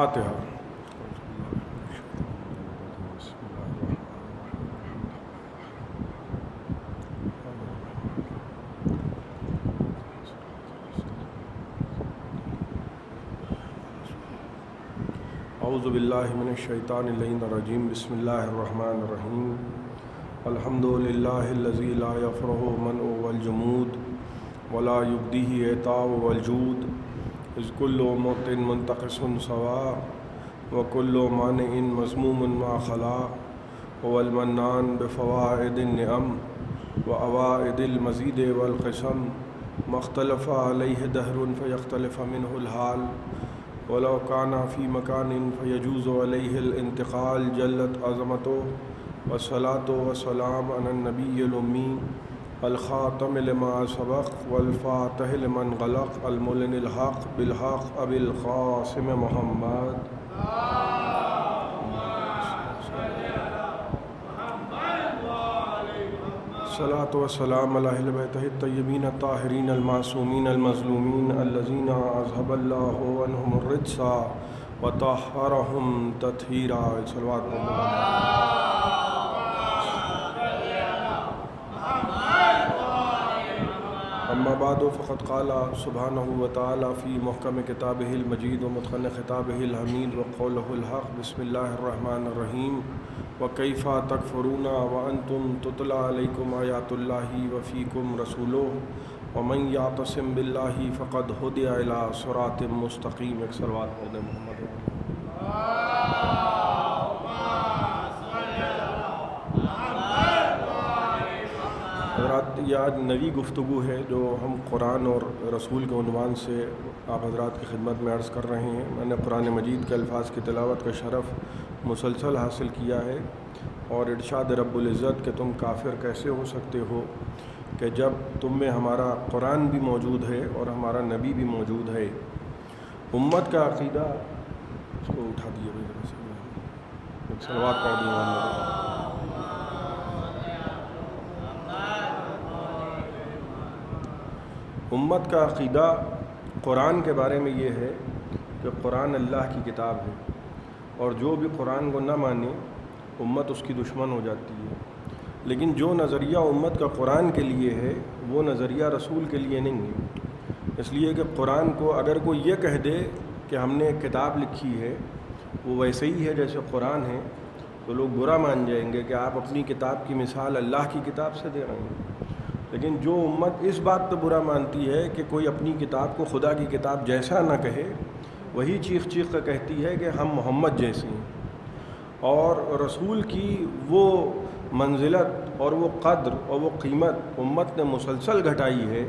فاتحہ۔ اعوذ باللہ من الشیطان اللعین الرجیم، بسم اللہ الرحمن الرحیم۔ الحمد للہ الذی لا یفرح منع والجمود ولا یبدیہ اعطاء والجود، اذ کل معط منتقص سواء وکل مانع مذموم ما خلا، هو المنان بفوائد النعم وأوائد المزید والقسم، ما اختلف علیہ دہر فیختلف منہ الحال، ولو کان فی مکان فیجوز علیہ الانتقال، جلت عظمتہ والصلاۃ والسلام علی النبی الامی الخاتم لما سبق والفاتح لمن غلق، المعلن الحق بالحق ابی القاسم محمد۔ الصلاۃ والسلام علی اہل بیتہ الطیبین الطاہرین المعصومین المظلومین الذین اذھب اللہ عنہم الرجس وطہرہم تطہیرا۔ صلوات اما بعد فقد قال سبحانہ وتعالی فی محکم کتابہ المجید ومتقن خطابہ الحمید وقولہ الحق، بسم اللہ الرحمن الرحیم۔ وکیف تکفرون وانتم تتلی علیکم آیات اللہ وفیکم رسولہ ومن یعتصم باللہ فقد ہدی الی صراط مستقیم۔ ایک صلوات پڑھ محمد۔ حضرات، یہ آج نئی گفتگو ہے جو ہم قرآن اور رسول کے عنوان سے آپ حضرات کی خدمت میں عرض کر رہے ہیں۔ میں نے قرآن مجید کے الفاظ کی تلاوت کا شرف مسلسل حاصل کیا ہے، اور ارشاد رب العزت کہ تم کافر کیسے ہو سکتے ہو کہ جب تم میں ہمارا قرآن بھی موجود ہے اور ہمارا نبی بھی موجود ہے۔ امت کا عقیدہ، اس کو اٹھا دیے بھائی، صلوات پڑھ دیے۔ امت کا عقیدہ قرآن کے بارے میں یہ ہے کہ قرآن اللہ کی کتاب ہے، اور جو بھی قرآن کو نہ مانے امت اس کی دشمن ہو جاتی ہے۔ لیکن جو نظریہ امت کا قرآن کے لیے ہے وہ نظریہ رسول کے لیے نہیں ہے، اس لیے کہ قرآن کو اگر کوئی یہ کہہ دے کہ ہم نے ایک کتاب لکھی ہے وہ ویسے ہی ہے جیسے قرآن ہے، تو لوگ برا مان جائیں گے کہ آپ اپنی کتاب کی مثال اللہ کی کتاب سے دے رہے ہیں۔ لیکن جو امت اس بات پہ برا مانتی ہے کہ کوئی اپنی کتاب کو خدا کی کتاب جیسا نہ کہے، وہی چیخ چیخ کر کہتی ہے کہ ہم محمد جیسے ہیں، اور رسول کی وہ منزلت اور وہ قدر اور وہ قیمت امت نے مسلسل گھٹائی ہے۔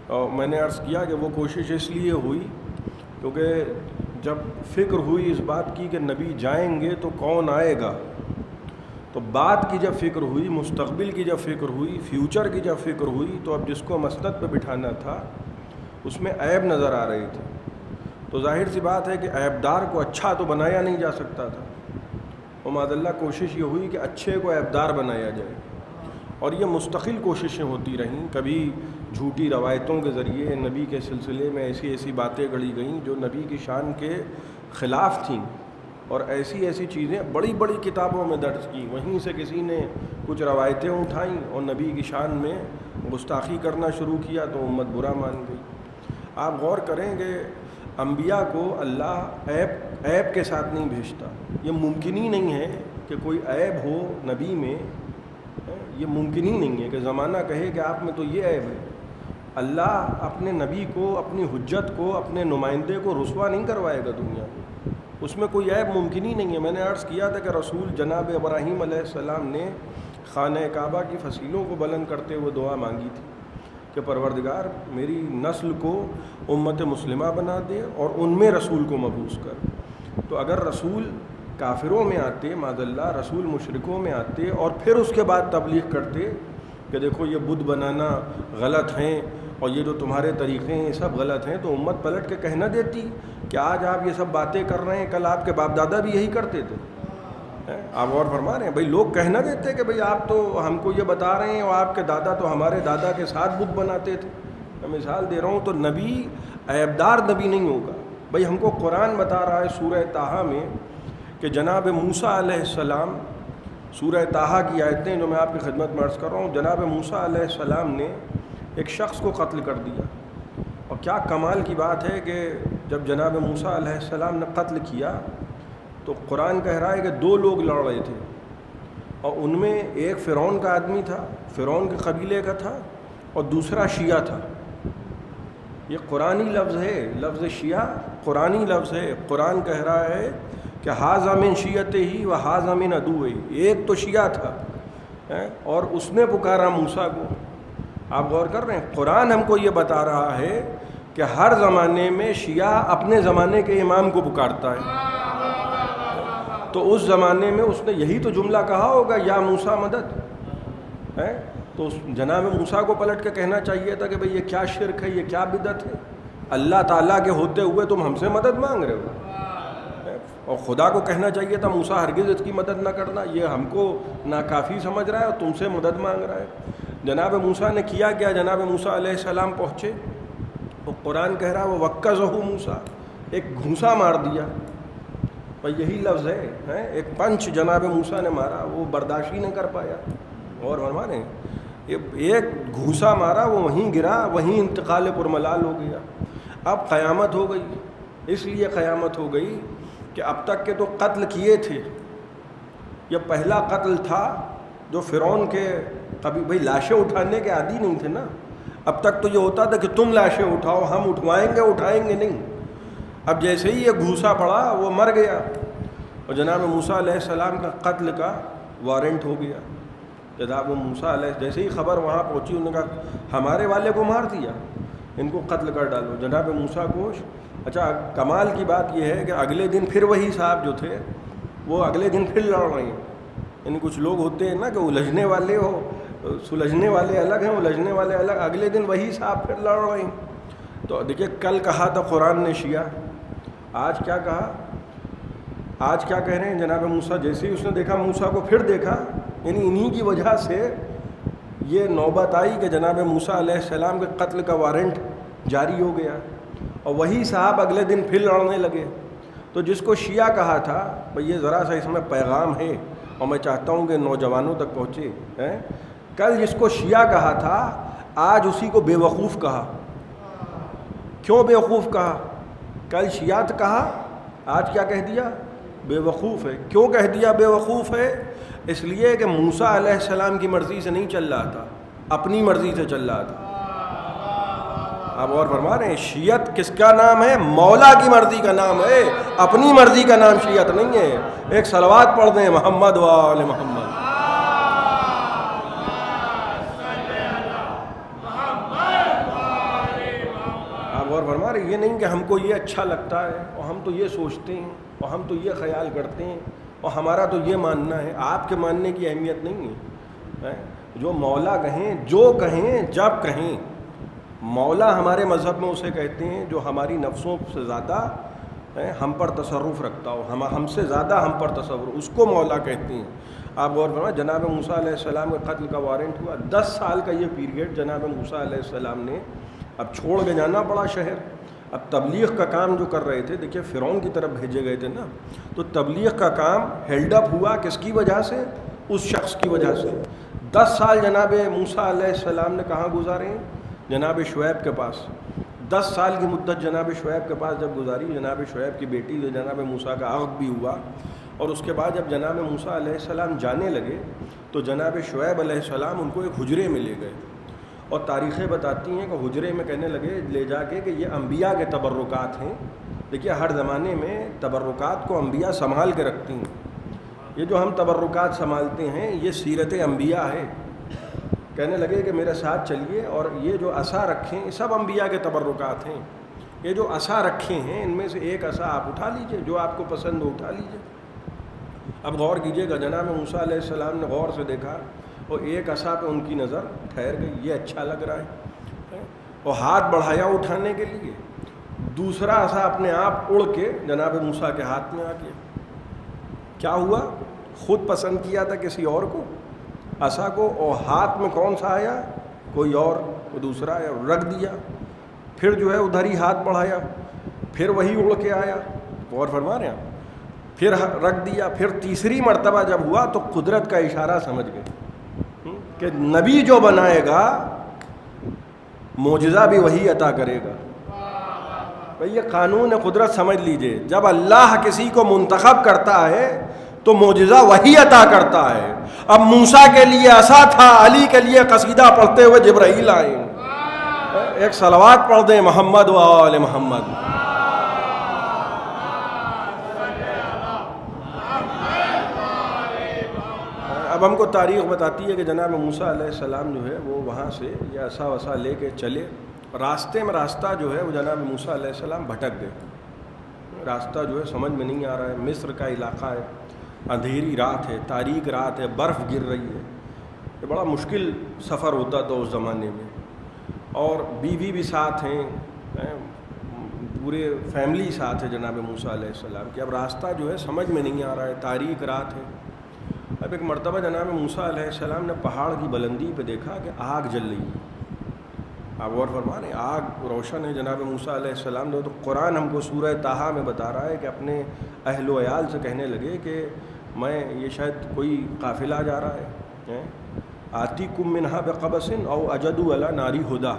اور میں نے عرض کیا کہ وہ کوشش اس لیے ہوئی کیونکہ جب فکر ہوئی اس بات کی کہ نبی جائیں گے تو کون آئے گا، تو بعد کی جب فکر ہوئی، مستقبل کی جب فکر ہوئی، فیوچر کی جب فکر ہوئی، تو اب جس کو مسند پہ بٹھانا تھا اس میں عیب نظر آ رہے تھے، تو ظاہر سی بات ہے کہ عیبدار کو اچھا تو بنایا نہیں جا سکتا تھا، اور معاذ اللہ کوشش یہ ہوئی کہ اچھے کو عیبدار بنایا جائے، اور یہ مستقل کوششیں ہوتی رہیں۔ کبھی جھوٹی روایتوں کے ذریعے نبی کے سلسلے میں ایسی ایسی باتیں گڑھی گئیں جو نبی کی شان کے خلاف تھیں، اور ایسی ایسی چیزیں بڑی بڑی کتابوں میں درج کی، وہیں سے کسی نے کچھ روایتیں اٹھائیں اور نبی کی شان میں گستاخی کرنا شروع کیا تو امت برا مان گئی۔ آپ غور کریں کہ انبیاء کو اللہ عیب کے ساتھ نہیں بھیجتا، یہ ممکن ہی نہیں ہے کہ کوئی عیب ہو نبی میں، یہ ممکن ہی نہیں ہے کہ زمانہ کہے کہ آپ میں تو یہ عیب ہے۔ اللہ اپنے نبی کو، اپنی حجت کو، اپنے نمائندے کو رسوا نہیں کروائے گا دنیا میں، اس میں کوئی عیب ممکن ہی نہیں ہے۔ میں نے عرض کیا تھا کہ رسول جناب ابراہیم علیہ السلام نے خانہ کعبہ کی فصیلوں کو بلند کرتے ہوئے دعا مانگی تھی کہ پروردگار میری نسل کو امت مسلمہ بنا دے اور ان میں رسول کو مبعوث کر۔ تو اگر رسول کافروں میں آتے، معاذ اللہ رسول مشرکوں میں آتے، اور پھر اس کے بعد تبلیغ کرتے کہ دیکھو یہ بت بنانا غلط ہیں اور یہ جو تمہارے طریقے ہیں یہ سب غلط ہیں، تو امت پلٹ کے کہہ نہ دیتی کہ آج آپ یہ سب باتیں کر رہے ہیں، کل آپ کے باپ دادا بھی یہی کرتے تھے۔ آپ غور فرما رہے ہیں بھائی، لوگ کہہ نہ دیتے کہ بھئی آپ تو ہم کو یہ بتا رہے ہیں اور آپ کے دادا تو ہمارے دادا کے ساتھ بت بناتے تھے۔ میں مثال دے رہا ہوں، تو نبی عیبدار نبی نہیں ہوگا، بھئی ہم کو قرآن بتا رہا ہے سورہ طٰہٰ میں کہ جناب موسیٰ علیہ السلام، سورہ طٰہٰ کی آیتیں جو میں آپ کی خدمت میں عرض کر رہا ہوں، جناب موسیٰ علیہ السلام نے ایک شخص کو قتل کر دیا. اور کیا کمال کی بات ہے کہ جب جناب موسیٰ علیہ السلام نے قتل کیا تو قرآن کہہ رہا ہے کہ 2 لوگ لڑ رہے تھے، اور ان میں ایک فرعون کا آدمی تھا، فرعون کے قبیلے کا تھا، اور دوسرا شیعہ تھا. یہ قرآنی لفظ ہے، لفظ شیعہ قرآنی لفظ ہے. قرآن کہہ رہا ہے کہ ھذا من شیعتہ و ھذا من عدوہ. ایک تو شیعہ تھا اور اس نے پکارا موسیٰ کو. آپ غور کر رہے ہیں، قرآن ہم کو یہ بتا رہا ہے کہ ہر زمانے میں شیعہ اپنے زمانے کے امام کو پکارتا ہے. تو اس زمانے میں اس نے یہی تو جملہ کہا ہوگا، یا موسیٰ مدد. تو جناب موسیٰ کو پلٹ کے کہنا چاہیے تھا کہ بھئی یہ کیا شرک ہے، یہ کیا بدعت ہے، اللہ تعالیٰ کے ہوتے ہوئے تم ہم سے مدد مانگ رہے ہو. اور خدا کو کہنا چاہیے تھا موسیٰ ہرگز اس کی مدد نہ کرنا، یہ ہم کو ناکافی سمجھ رہا ہے اور تم سے مدد مانگ رہا ہے. جناب موسیٰ نے کیا کیا؟ جناب موسیٰ علیہ السلام پہنچے، وہ قرآن کہہ رہا ہے وہ وَكَّزَهُ موسیٰ، ایک گھونسا مار دیا. بھئی یہی لفظ ہے، ایک پنچ جناب موسیٰ نے مارا، وہ برداشت ہی نہیں کر پایا. اور ہمارے ایک گھونسا مارا، وہ وہیں گرا، وہیں انتقال پرملال ہو گیا. اب قیامت ہو گئی. اس لیے قیامت ہو گئی کہ اب تک کے تو قتل کیے تھے. یہ پہلا قتل تھا جو فرعون کے، کبھی بھئی لاشیں اٹھانے کے عادی نہیں تھے نا. اب تک تو یہ ہوتا تھا کہ تم لاشیں اٹھاؤ، ہم اٹھائیں گے نہیں. اب جیسے ہی یہ گھوسا پڑا وہ مر گیا، اور جناب موسیٰ علیہ السلام کا قتل کا وارنٹ ہو گیا. جناب موسیٰ علیہ جیسے ہی خبر وہاں پہنچی، انہوں نے کہا ہمارے والے کو مار دیا، ان کو قتل کر ڈالو. جناب موسیٰ کو اچھا کمال کی بات یہ ہے کہ اگلے دن پھر وہی صاحب جو تھے وہ اگلے دن پھر لڑ رہے ہیں. یعنی کچھ لوگ ہوتے ہیں نا کہ الجھنے والے سلجھنے والے الگ ہیں، الجھنے والے الگ. اگلے دن وہی صاحب پھر لڑ رہے ہیں. تو دیکھیے کل کہا تھا قرآن نے شیعہ، آج کیا کہا؟ آج کیا کہہ رہے ہیں جناب موسیٰ؟ جیسے ہی اس نے دیکھا موسیٰ کو پھر دیکھا. یعنی انہی کی وجہ سے یہ نوبت آئی کہ جناب موسیٰ علیہ السلام کے قتل کا وارنٹ جاری ہو گیا، اور وہی صاحب اگلے دن پھر لڑنے لگے. تو جس کو شیعہ کہا تھا، بھئی یہ ذرا سا اس میں پیغام ہے اور میں چاہتا ہوں کہ نوجوانوں تک پہنچے. کل جس کو شیعہ کہا تھا، آج اسی کو بے وقوف کہا. کیوں بے وقوف کہا؟ کل شیعہ کہا، آج کیا کہہ دیا؟ بے وقوف ہے. کیوں کہہ دیا بے وقوف ہے؟ اس لیے کہ موسیٰ علیہ السلام کی مرضی سے نہیں چل رہا تھا، اپنی مرضی سے چل رہا تھا. آپ اور فرما رہے ہیں شیعت کس کا نام ہے؟ مولا کی مرضی کا نام ہے، اپنی مرضی کا نام شیعت نہیں ہے. ایک صلوات پڑھ دیں محمد و آل محمد. آپ اور فرما رہے ہیں یہ نہیں کہ ہم کو یہ اچھا لگتا ہے اور ہم تو یہ سوچتے ہیں اور ہم تو یہ خیال کرتے ہیں اور ہمارا تو یہ ماننا ہے. آپ کے ماننے کی اہمیت نہیں ہے. جو مولا کہیں، جو کہیں، جب کہیں، مولا ہمارے مذہب میں اسے کہتے ہیں جو ہماری نفسوں سے زیادہ ہم پر تصرف رکھتا ہو، ہم سے زیادہ ہم پر تصرف، اس کو مولا کہتے ہیں. آپ غور فرمائیں جناب موسیٰ علیہ السلام کے قتل کا وارنٹ ہوا. 10 سال کا یہ پیریڈ جناب موسیٰ علیہ السلام نے اب چھوڑ کے جانا پڑا شہر. اب تبلیغ کا کام جو کر رہے تھے، دیکھیے فرعون کی طرف بھیجے گئے تھے نا، تو تبلیغ کا کام ہیلڈ اپ ہوا کس کی وجہ سے؟ اس شخص کی وجہ سے. 10 سال جناب موسیٰ علیہ السلام نے کہاں گزارے ہیں؟ جناب شعیب کے پاس. 10 سال کی مدت جناب شعیب کے پاس جب گزاری، جناب شعیب کی بیٹی جو جناب موسیٰ کا عقد بھی ہوا، اور اس کے بعد جب جناب موسیٰ علیہ السلام جانے لگے تو جناب شعیب علیہ السلام ان کو ایک حجرے میں لے گئے، اور تاریخیں بتاتی ہیں کہ حجرے میں کہنے لگے لے جا کے کہ یہ انبیاء کے تبرکات ہیں. دیکھیے ہر زمانے میں تبرکات کو انبیاء سنبھال کے رکھتی ہیں. یہ جو ہم تبرکات سنبھالتے ہیں یہ سیرت انبیاء ہے. کہنے لگے کہ میرے ساتھ چلیے، اور یہ جو عصا رکھیں یہ سب انبیاء کے تبرکات ہیں. یہ جو عصا رکھے ہیں ان میں سے ایک عصا آپ اٹھا لیجئے، جو آپ کو پسند ہو اٹھا لیجئے. اب غور کیجئے گا، جناب موسیٰ علیہ السلام نے غور سے دیکھا اور ایک عصا پہ ان کی نظر ٹھہر گئی، یہ اچھا لگ رہا ہے، اور ہاتھ بڑھایا اٹھانے کے لیے. دوسرا عصا اپنے آپ اڑ کے جناب موسیٰ کے ہاتھ میں آ گیا. کیا ہوا؟ خود پسند کیا تھا کسی اور کو عصا کو، اور ہاتھ میں کون سا آیا؟ کوئی اور، وہ دوسرا آیا، رکھ دیا. پھر جو ہے ادھر ہی ہاتھ بڑھایا، پھر وہی اڑ کے آیا، غور فرما رہے ہیں، پھر رکھ دیا، پھر تیسری مرتبہ جب ہوا تو قدرت کا اشارہ سمجھ گئے کہ نبی جو بنائے گا معجزہ بھی وہی عطا کرے گا۔ بھئی یہ قانون قدرت سمجھ لیجئے، جب اللہ کسی کو منتخب کرتا ہے تو معجزہ وہی عطا کرتا ہے۔ اب موسیٰ کے لیے عصا تھا، علی کے لیے قصیدہ پڑھتے ہوئے جبرائیل آئے۔ ایک صلوات پڑھ دیں محمد و آل محمد۔ اب ہم کو تاریخ بتاتی ہے کہ جناب موسیٰ علیہ السلام جو ہے وہ وہاں سے یہ عصا وصا لے کے چلے، راستے میں راستہ جو ہے وہ جناب موسیٰ علیہ السلام بھٹک گئے، راستہ جو ہے سمجھ میں نہیں آ رہا ہے، مصر کا علاقہ ہے، اندھیری رات ہے، تاریک رات ہے، برف گر رہی ہے، یہ بڑا مشکل سفر ہوتا تھا اس زمانے میں، اور بیوی بھی ساتھ ہیں، پورے فیملی ساتھ ہے جناب موسیٰ علیہ السلام کی۔ اب راستہ جو ہے سمجھ میں نہیں آ رہا ہے، تاریک رات ہے۔ اب ایک مرتبہ جناب موسیٰ علیہ السلام نے پہاڑ کی بلندی پہ دیکھا کہ آگ جل رہی ہے۔ آپ غور فرما رہے ہیں، آگ روشن ہے، جناب موسیٰ علیہ السلام نے، تو قرآن ہم کو سورہ طٰہٰ میں بتا رہا ہے کہ اپنے اہل و عیال سے کہنے لگے کہ میں یہ شاید کوئی قافلہ جا رہا ہے، آتیکم منہا بقبس او اجدوا علی ناری ہدا۔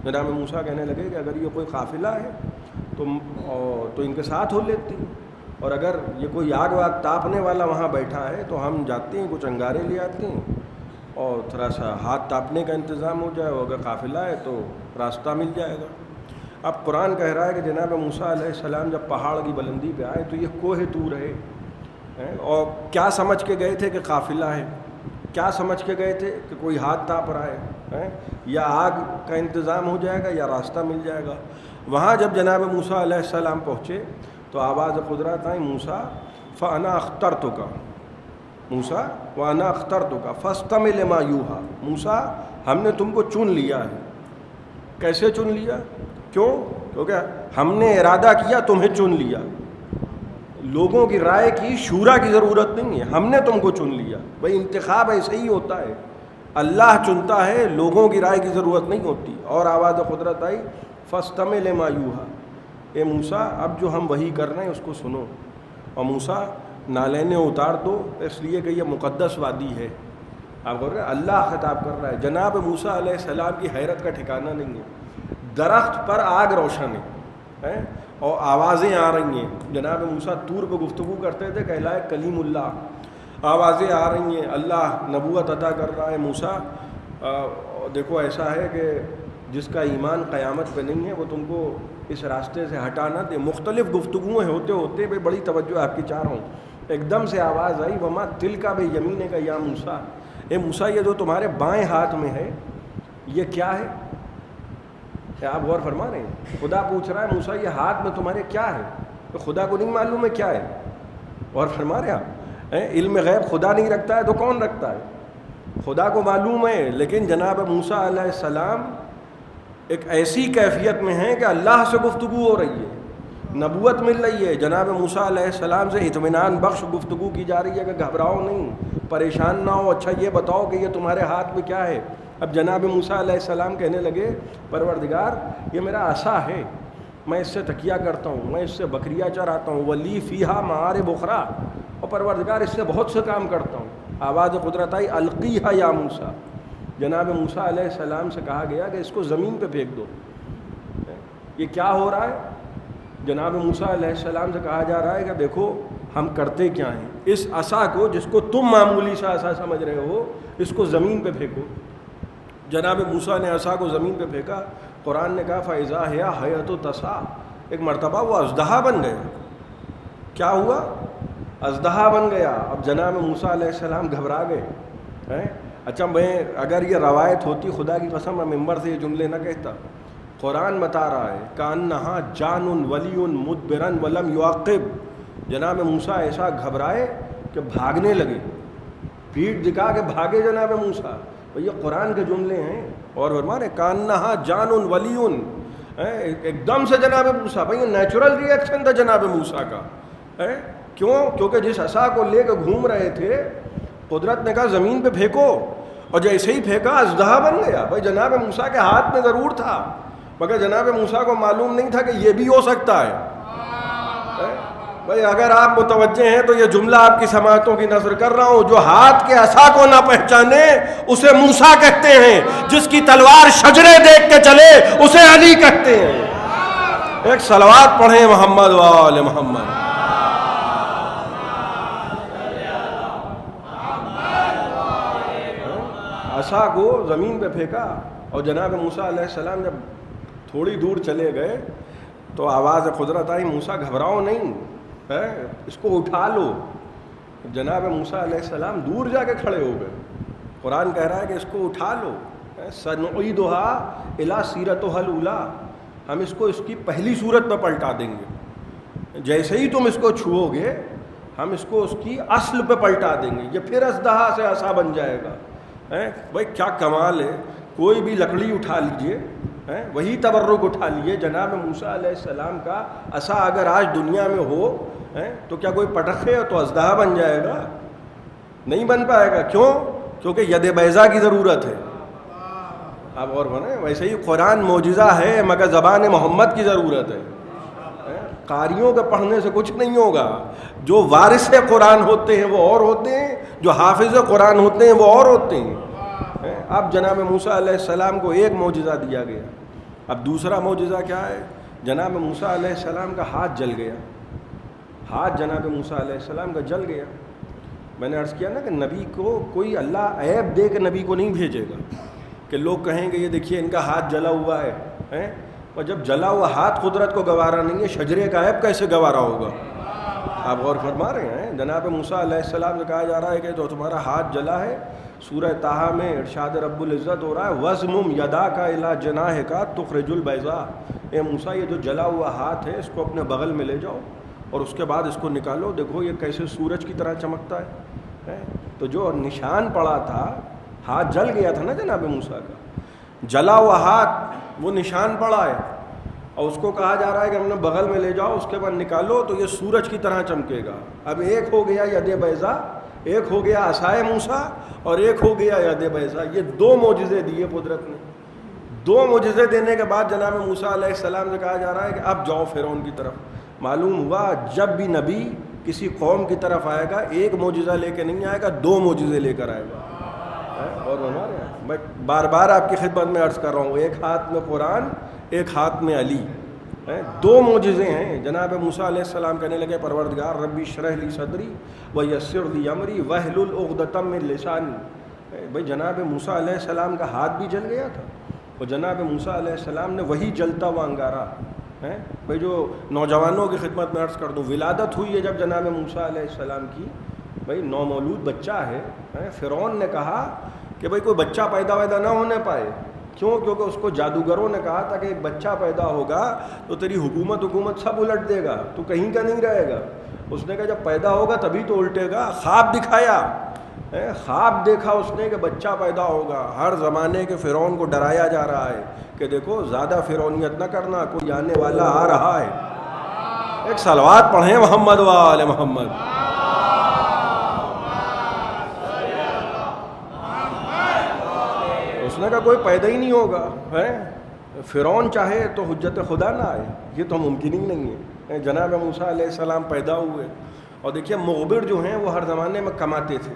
جناب موسیٰ کہنے لگے کہ اگر یہ کوئی قافلہ ہے تو ان کے ساتھ ہو لیتی، اور اگر یہ کوئی آگ واگ تاپنے والا وہاں بیٹھا ہے تو ہم جاتے ہیں، کچھ انگارے لے آتے ہیں اور تھوڑا سا ہاتھ تاپنے کا انتظام ہو جائے، اور اگر قافلہ ہے تو راستہ مل جائے گا۔ اب قرآن کہہ رہا ہے کہ جناب موسیٰ علیہ السلام جب پہاڑ کی بلندی پہ آئے تو یہ کوہ طور ہے، اور کیا سمجھ کے گئے تھے کہ قافلہ ہے، کیا سمجھ کے گئے تھے کہ کوئی ہاتھ تاپ رہا ہے، یا آگ کا انتظام ہو جائے گا یا راستہ مل جائے گا۔ وہاں جب جناب موسیٰ علیہ السلام پہنچے تو آواز قدرت آئی، موسیٰ فَأَنَا اخْتَرْتُكَ، موسیٰ وَأَنَا اخْتَرْتُكَ فَاسْتَمِعْ لِمَا يُوحَىٰ، موسیٰ ہم نے تم کو چن لیا ہے۔ کیسے چن لیا؟ کیونکہ ہم نے ارادہ کیا تمہیں چن لیا، لوگوں کی رائے کی، شورا کی ضرورت نہیں ہے، ہم نے تم کو چن لیا۔ بھائی انتخاب ایسے ہی ہوتا ہے، اللہ چنتا ہے، لوگوں کی رائے کی ضرورت نہیں ہوتی۔ اور آواز قدرت آئی فَاسْتَمِعْ لِمَا يُوحَىٰ، اے موسیٰ اب جو ہم وحی کر رہے ہیں اس کو سنو، اور موسیٰ نالینیں اتار دو، اس لیے کہ یہ مقدس وادی ہے۔ آپ کر رہے ہیں اللہ خطاب کر رہا ہے، جناب موسیٰ علیہ السلام کی حیرت کا ٹھکانہ نہیں ہے، درخت پر آگ روشن ہے اور آوازیں آ رہی ہیں۔ جناب موسیٰ طور پہ گفتگو کرتے تھے، کہلائے کلیم اللہ، آوازیں آ رہی ہیں، اللہ نبوت عطا کر رہا ہے۔ موسیٰ دیکھو ایسا ہے کہ جس کا ایمان قیامت پہ نہیں ہے وہ تم کو اس راستے سے ہٹا نہ دے۔ مختلف گفتگویں ہوتے ہوتے بھائی بڑی توجہ آپ کی چاہ رہا ہوں، ایک دم سے آواز آئی وما تلکا بیمینک یا موسیٰ، اے موسیٰ یہ جو تمہارے بائیں ہاتھ میں ہے یہ کیا ہے؟ آپ غور فرما رہے ہیں، خدا پوچھ رہا ہے موسیٰ یہ ہاتھ میں تمہارے کیا ہے؟ تو خدا کو نہیں معلوم ہے کیا ہے؟ غور فرما رہے آپ، علم غیب خدا نہیں رکھتا ہے تو کون رکھتا ہے؟ خدا کو معلوم ہے، لیکن جناب موسیٰ علیہ السلام ایک ایسی کیفیت میں ہیں کہ اللہ سے گفتگو ہو رہی ہے، نبوت مل رہی ہے، جناب موسیٰ علیہ السلام سے اطمینان بخش گفتگو کی جا رہی ہے کہ گھبراؤ نہیں، پریشان نہ ہو، اچھا یہ بتاؤ کہ یہ تمہارے ہاتھ میں کیا ہے؟ اب جناب موسیٰ علیہ السلام کہنے لگے پروردگار یہ میرا عصا ہے، میں اس سے تکیہ کرتا ہوں، میں اس سے بکریاں چراتا ہوں، ولی فیہا معارب اخری، اور پروردگار اس سے بہت سے کام کرتا ہوں۔ آواز قدرت آئی القیہا یا موسیٰ، جناب موسیٰ علیہ السلام سے کہا گیا کہ اس کو زمین پہ پھینک دو۔ یہ کیا ہو رہا ہے؟ جناب موسیٰ علیہ السلام سے کہا جا رہا ہے کہ دیکھو ہم کرتے کیا ہیں، اس عصا کو جس کو تم معمولی سا عصا سمجھ رہے ہو اس کو زمین پہ پھینکو۔ جناب موسیٰ نے عصا کو زمین پہ پھینکا، قرآن نے کہا فَإِذَا هِيَ حَيَةٌ تَسْعَىٰ، ایک مرتبہ وہ اژدہا بن گیا۔ کیا ہوا؟ اژدہا بن گیا۔ اب جناب موسیٰ علیہ السلام گھبرا گئے۔ اچھا میں اگر یہ روایت ہوتی، خدا کی قسم میں ممبر سے یہ جملے نہ کہتا، قرآن بتا رہا ہے کأنہا جان ولی مدبرا ولم یعقب، جناب موسیٰ ایسا گھبرائے کہ بھاگنے لگے، پیٹھ دکھا کے بھاگے جناب موسیٰ۔ یہ قرآن کے جملے ہیں، اور فرمانے کأنہا جان ولی، ایک دم سے جناب موسیٰ، بھائی یہ نیچرل ری ایکشن تھا جناب موسیٰ کا۔ کیوں؟ کیونکہ جس عصا کو لے کے گھوم رہے تھے قدرت نے کہا زمین پہ پھینکو، اور جیسے ہی پھینکا اژدہا بن گیا۔ بھائی جناب موسیٰ کے ہاتھ میں ضرور تھا، مگر جناب موسیٰ کو معلوم نہیں تھا کہ یہ بھی ہو سکتا ہے۔ بھائی اگر آپ متوجہ ہیں تو یہ جملہ آپ کی سماعتوں کی نظر کر رہا ہوں، جو ہاتھ کے عصا کو نہ پہچانے اسے موسیٰ کہتے ہیں، جس کی تلوار شجرے دیکھ کے چلے اسے علی کہتے ہیں۔ ایک صلوات پڑھیں محمد و آل محمد۔ عصا کو زمین پہ پھینکا اور جناب موسیٰ علیہ السلام جب تھوڑی دور چلے گئے تو آواز قدرت آئی، موسیٰ گھبراؤ نہیں، اس کو اٹھا لو۔ جناب موسیٰ علیہ السلام دور جا کے کھڑے ہو گئے۔ قرآن کہہ رہا ہے کہ اس کو اٹھا لو، سنعیدھا الی سیرتھا الاولی، ہم اس کو اس کی پہلی صورت میں پلٹا دیں گے۔ جیسے ہی تم اس کو چھوؤ گے ہم اس کو اس کی اصل پہ پلٹا دیں گے، یہ پھر ازدہا سے عصا بن جائے گا۔ بھائی کیا کمال ہے، کوئی بھی لکڑی اٹھا لیجئے، وہی تبرک اٹھا لیجئے، جناب موسیٰ علیہ السلام کا عصا اگر آج دنیا میں ہو تو کیا کوئی پٹخے تو ازدہا بن جائے گا؟ نہیں بن پائے گا۔ کیوں؟ کیونکہ ید بیضا کی ضرورت ہے۔ آپ غور کریں، ویسے ہی قرآن معجزہ ہے مگر زبان محمد کی ضرورت ہے۔ قاریوں کے پڑھنے سے کچھ نہیں ہوگا، جو وارث قرآن ہوتے ہیں وہ اور ہوتے ہیں، جو حافظ قرآن ہوتے ہیں وہ اور ہوتے ہیں۔ اب جناب موسیٰ علیہ السلام کو ایک معجزہ دیا گیا، اب دوسرا معجزہ کیا ہے؟ جناب موسیٰ علیہ السلام کا ہاتھ جل گیا، ہاتھ جناب موسیٰ علیہ السلام کا جل گیا۔ میں نے عرض کیا نا کہ نبی کو کوئی اللہ عیب دے کے نبی کو نہیں بھیجے گا کہ لوگ کہیں گے یہ دیکھیے ان کا ہاتھ جلا ہوا ہے، اور جب جلا ہوا ہاتھ قدرت کو گوارا نہیں ہے، شجرے کا عیب کیسے گوارا ہوگا؟ آپ غور فرما رہے ہیں؟ جناب موسیٰ علیہ السلام سے کہا جا رہا ہے کہ جو تمہارا ہاتھ جلا ہے، سورہ طٰہٰ میں ارشاد رب العزت ہو رہا ہے وَضْمُمْ يَدَاكَ إِلَىٰ جَنَاحِكَ تُخْرِجُ الْبَيْضَاءَ، اے موسیٰ یہ جو جلا ہوا ہاتھ ہے اس کو اپنے بغل میں لے جاؤ اور اس کے بعد اس کو نکالو، دیکھو یہ کیسے سورج کی طرح چمکتا ہے۔ تو جو نشان پڑا تھا، ہاتھ جل گیا تھا نا جناب موسیٰ کا، جلا ہوا ہاتھ وہ نشان پڑا ہے، اور اس کو کہا جا رہا ہے کہ ہم نے بغل میں لے جاؤ، اس کے بعد نکالو تو یہ سورج کی طرح چمکے گا۔ اب ایک ہو گیا ید بیضا، ایک ہو گیا عصائے موسیٰ، اور ایک ہو گیا ید بیضا۔ یہ دو معجزے دیے قدرت نے۔ دو معجزے دینے کے بعد جناب موسیٰ علیہ السلام سے کہا جا رہا ہے کہ اب جاؤ فرعون کی طرف۔ معلوم ہوا جب بھی نبی کسی قوم کی طرف آئے گا ایک معجزہ لے کے نہیں آئے گا، دو معجزے لے کر آئے گا۔ اور میں بار بار آپ کی خدمت میں عرض کر رہا ہوں، ایک ہاتھ میں قرآن، ایک ہاتھ میں علی، دو معجزے ہیں۔ جناب موسیٰ علیہ السلام کہنے لگے پروردگار ربی اشرح لی صدری ویسر لی امری واحلل عقدۃ من لسانی۔ بھائی جناب موسیٰ علیہ السلام کا ہاتھ بھی جل گیا تھا، اور جناب موسیٰ علیہ السلام نے وہی جلتا ہوا انگارہ بھائی جو نوجوانوں کی خدمت میں عرض کر دوں، ولادت ہوئی ہے جب جناب موسیٰ علیہ السلام کی، بھائی نومولود بچہ ہے، فرعون نے کہا کہ بھائی کوئی بچہ پیدا نہ ہونے پائے۔ کیوں؟ کیونکہ اس کو جادوگروں نے کہا تھا کہ ایک بچہ پیدا ہوگا تو تیری حکومت سب الٹ دے گا، تو کہیں کا نہیں رہے گا۔ اس نے کہا جب پیدا ہوگا تبھی تو الٹے گا۔ خواب دکھایا، خواب دیکھا اس نے کہ بچہ پیدا ہوگا۔ ہر زمانے کے فرعون کو ڈرایا جا رہا ہے کہ دیکھو زیادہ فرعونیت نہ کرنا، کوئی آنے والا آ رہا ہے۔ ایک صلوات پڑھیں محمد و آل محمد۔ اس نے کہا کوئی پیدا ہی نہیں ہوگا، فرعون چاہے تو حجت خدا نہ آئے، یہ تو ممکن ہی نہیں ہے۔ جناب موسیٰ علیہ السلام پیدا ہوئے، اور دیکھیے مخبر جو ہیں وہ ہر زمانے میں کماتے تھے،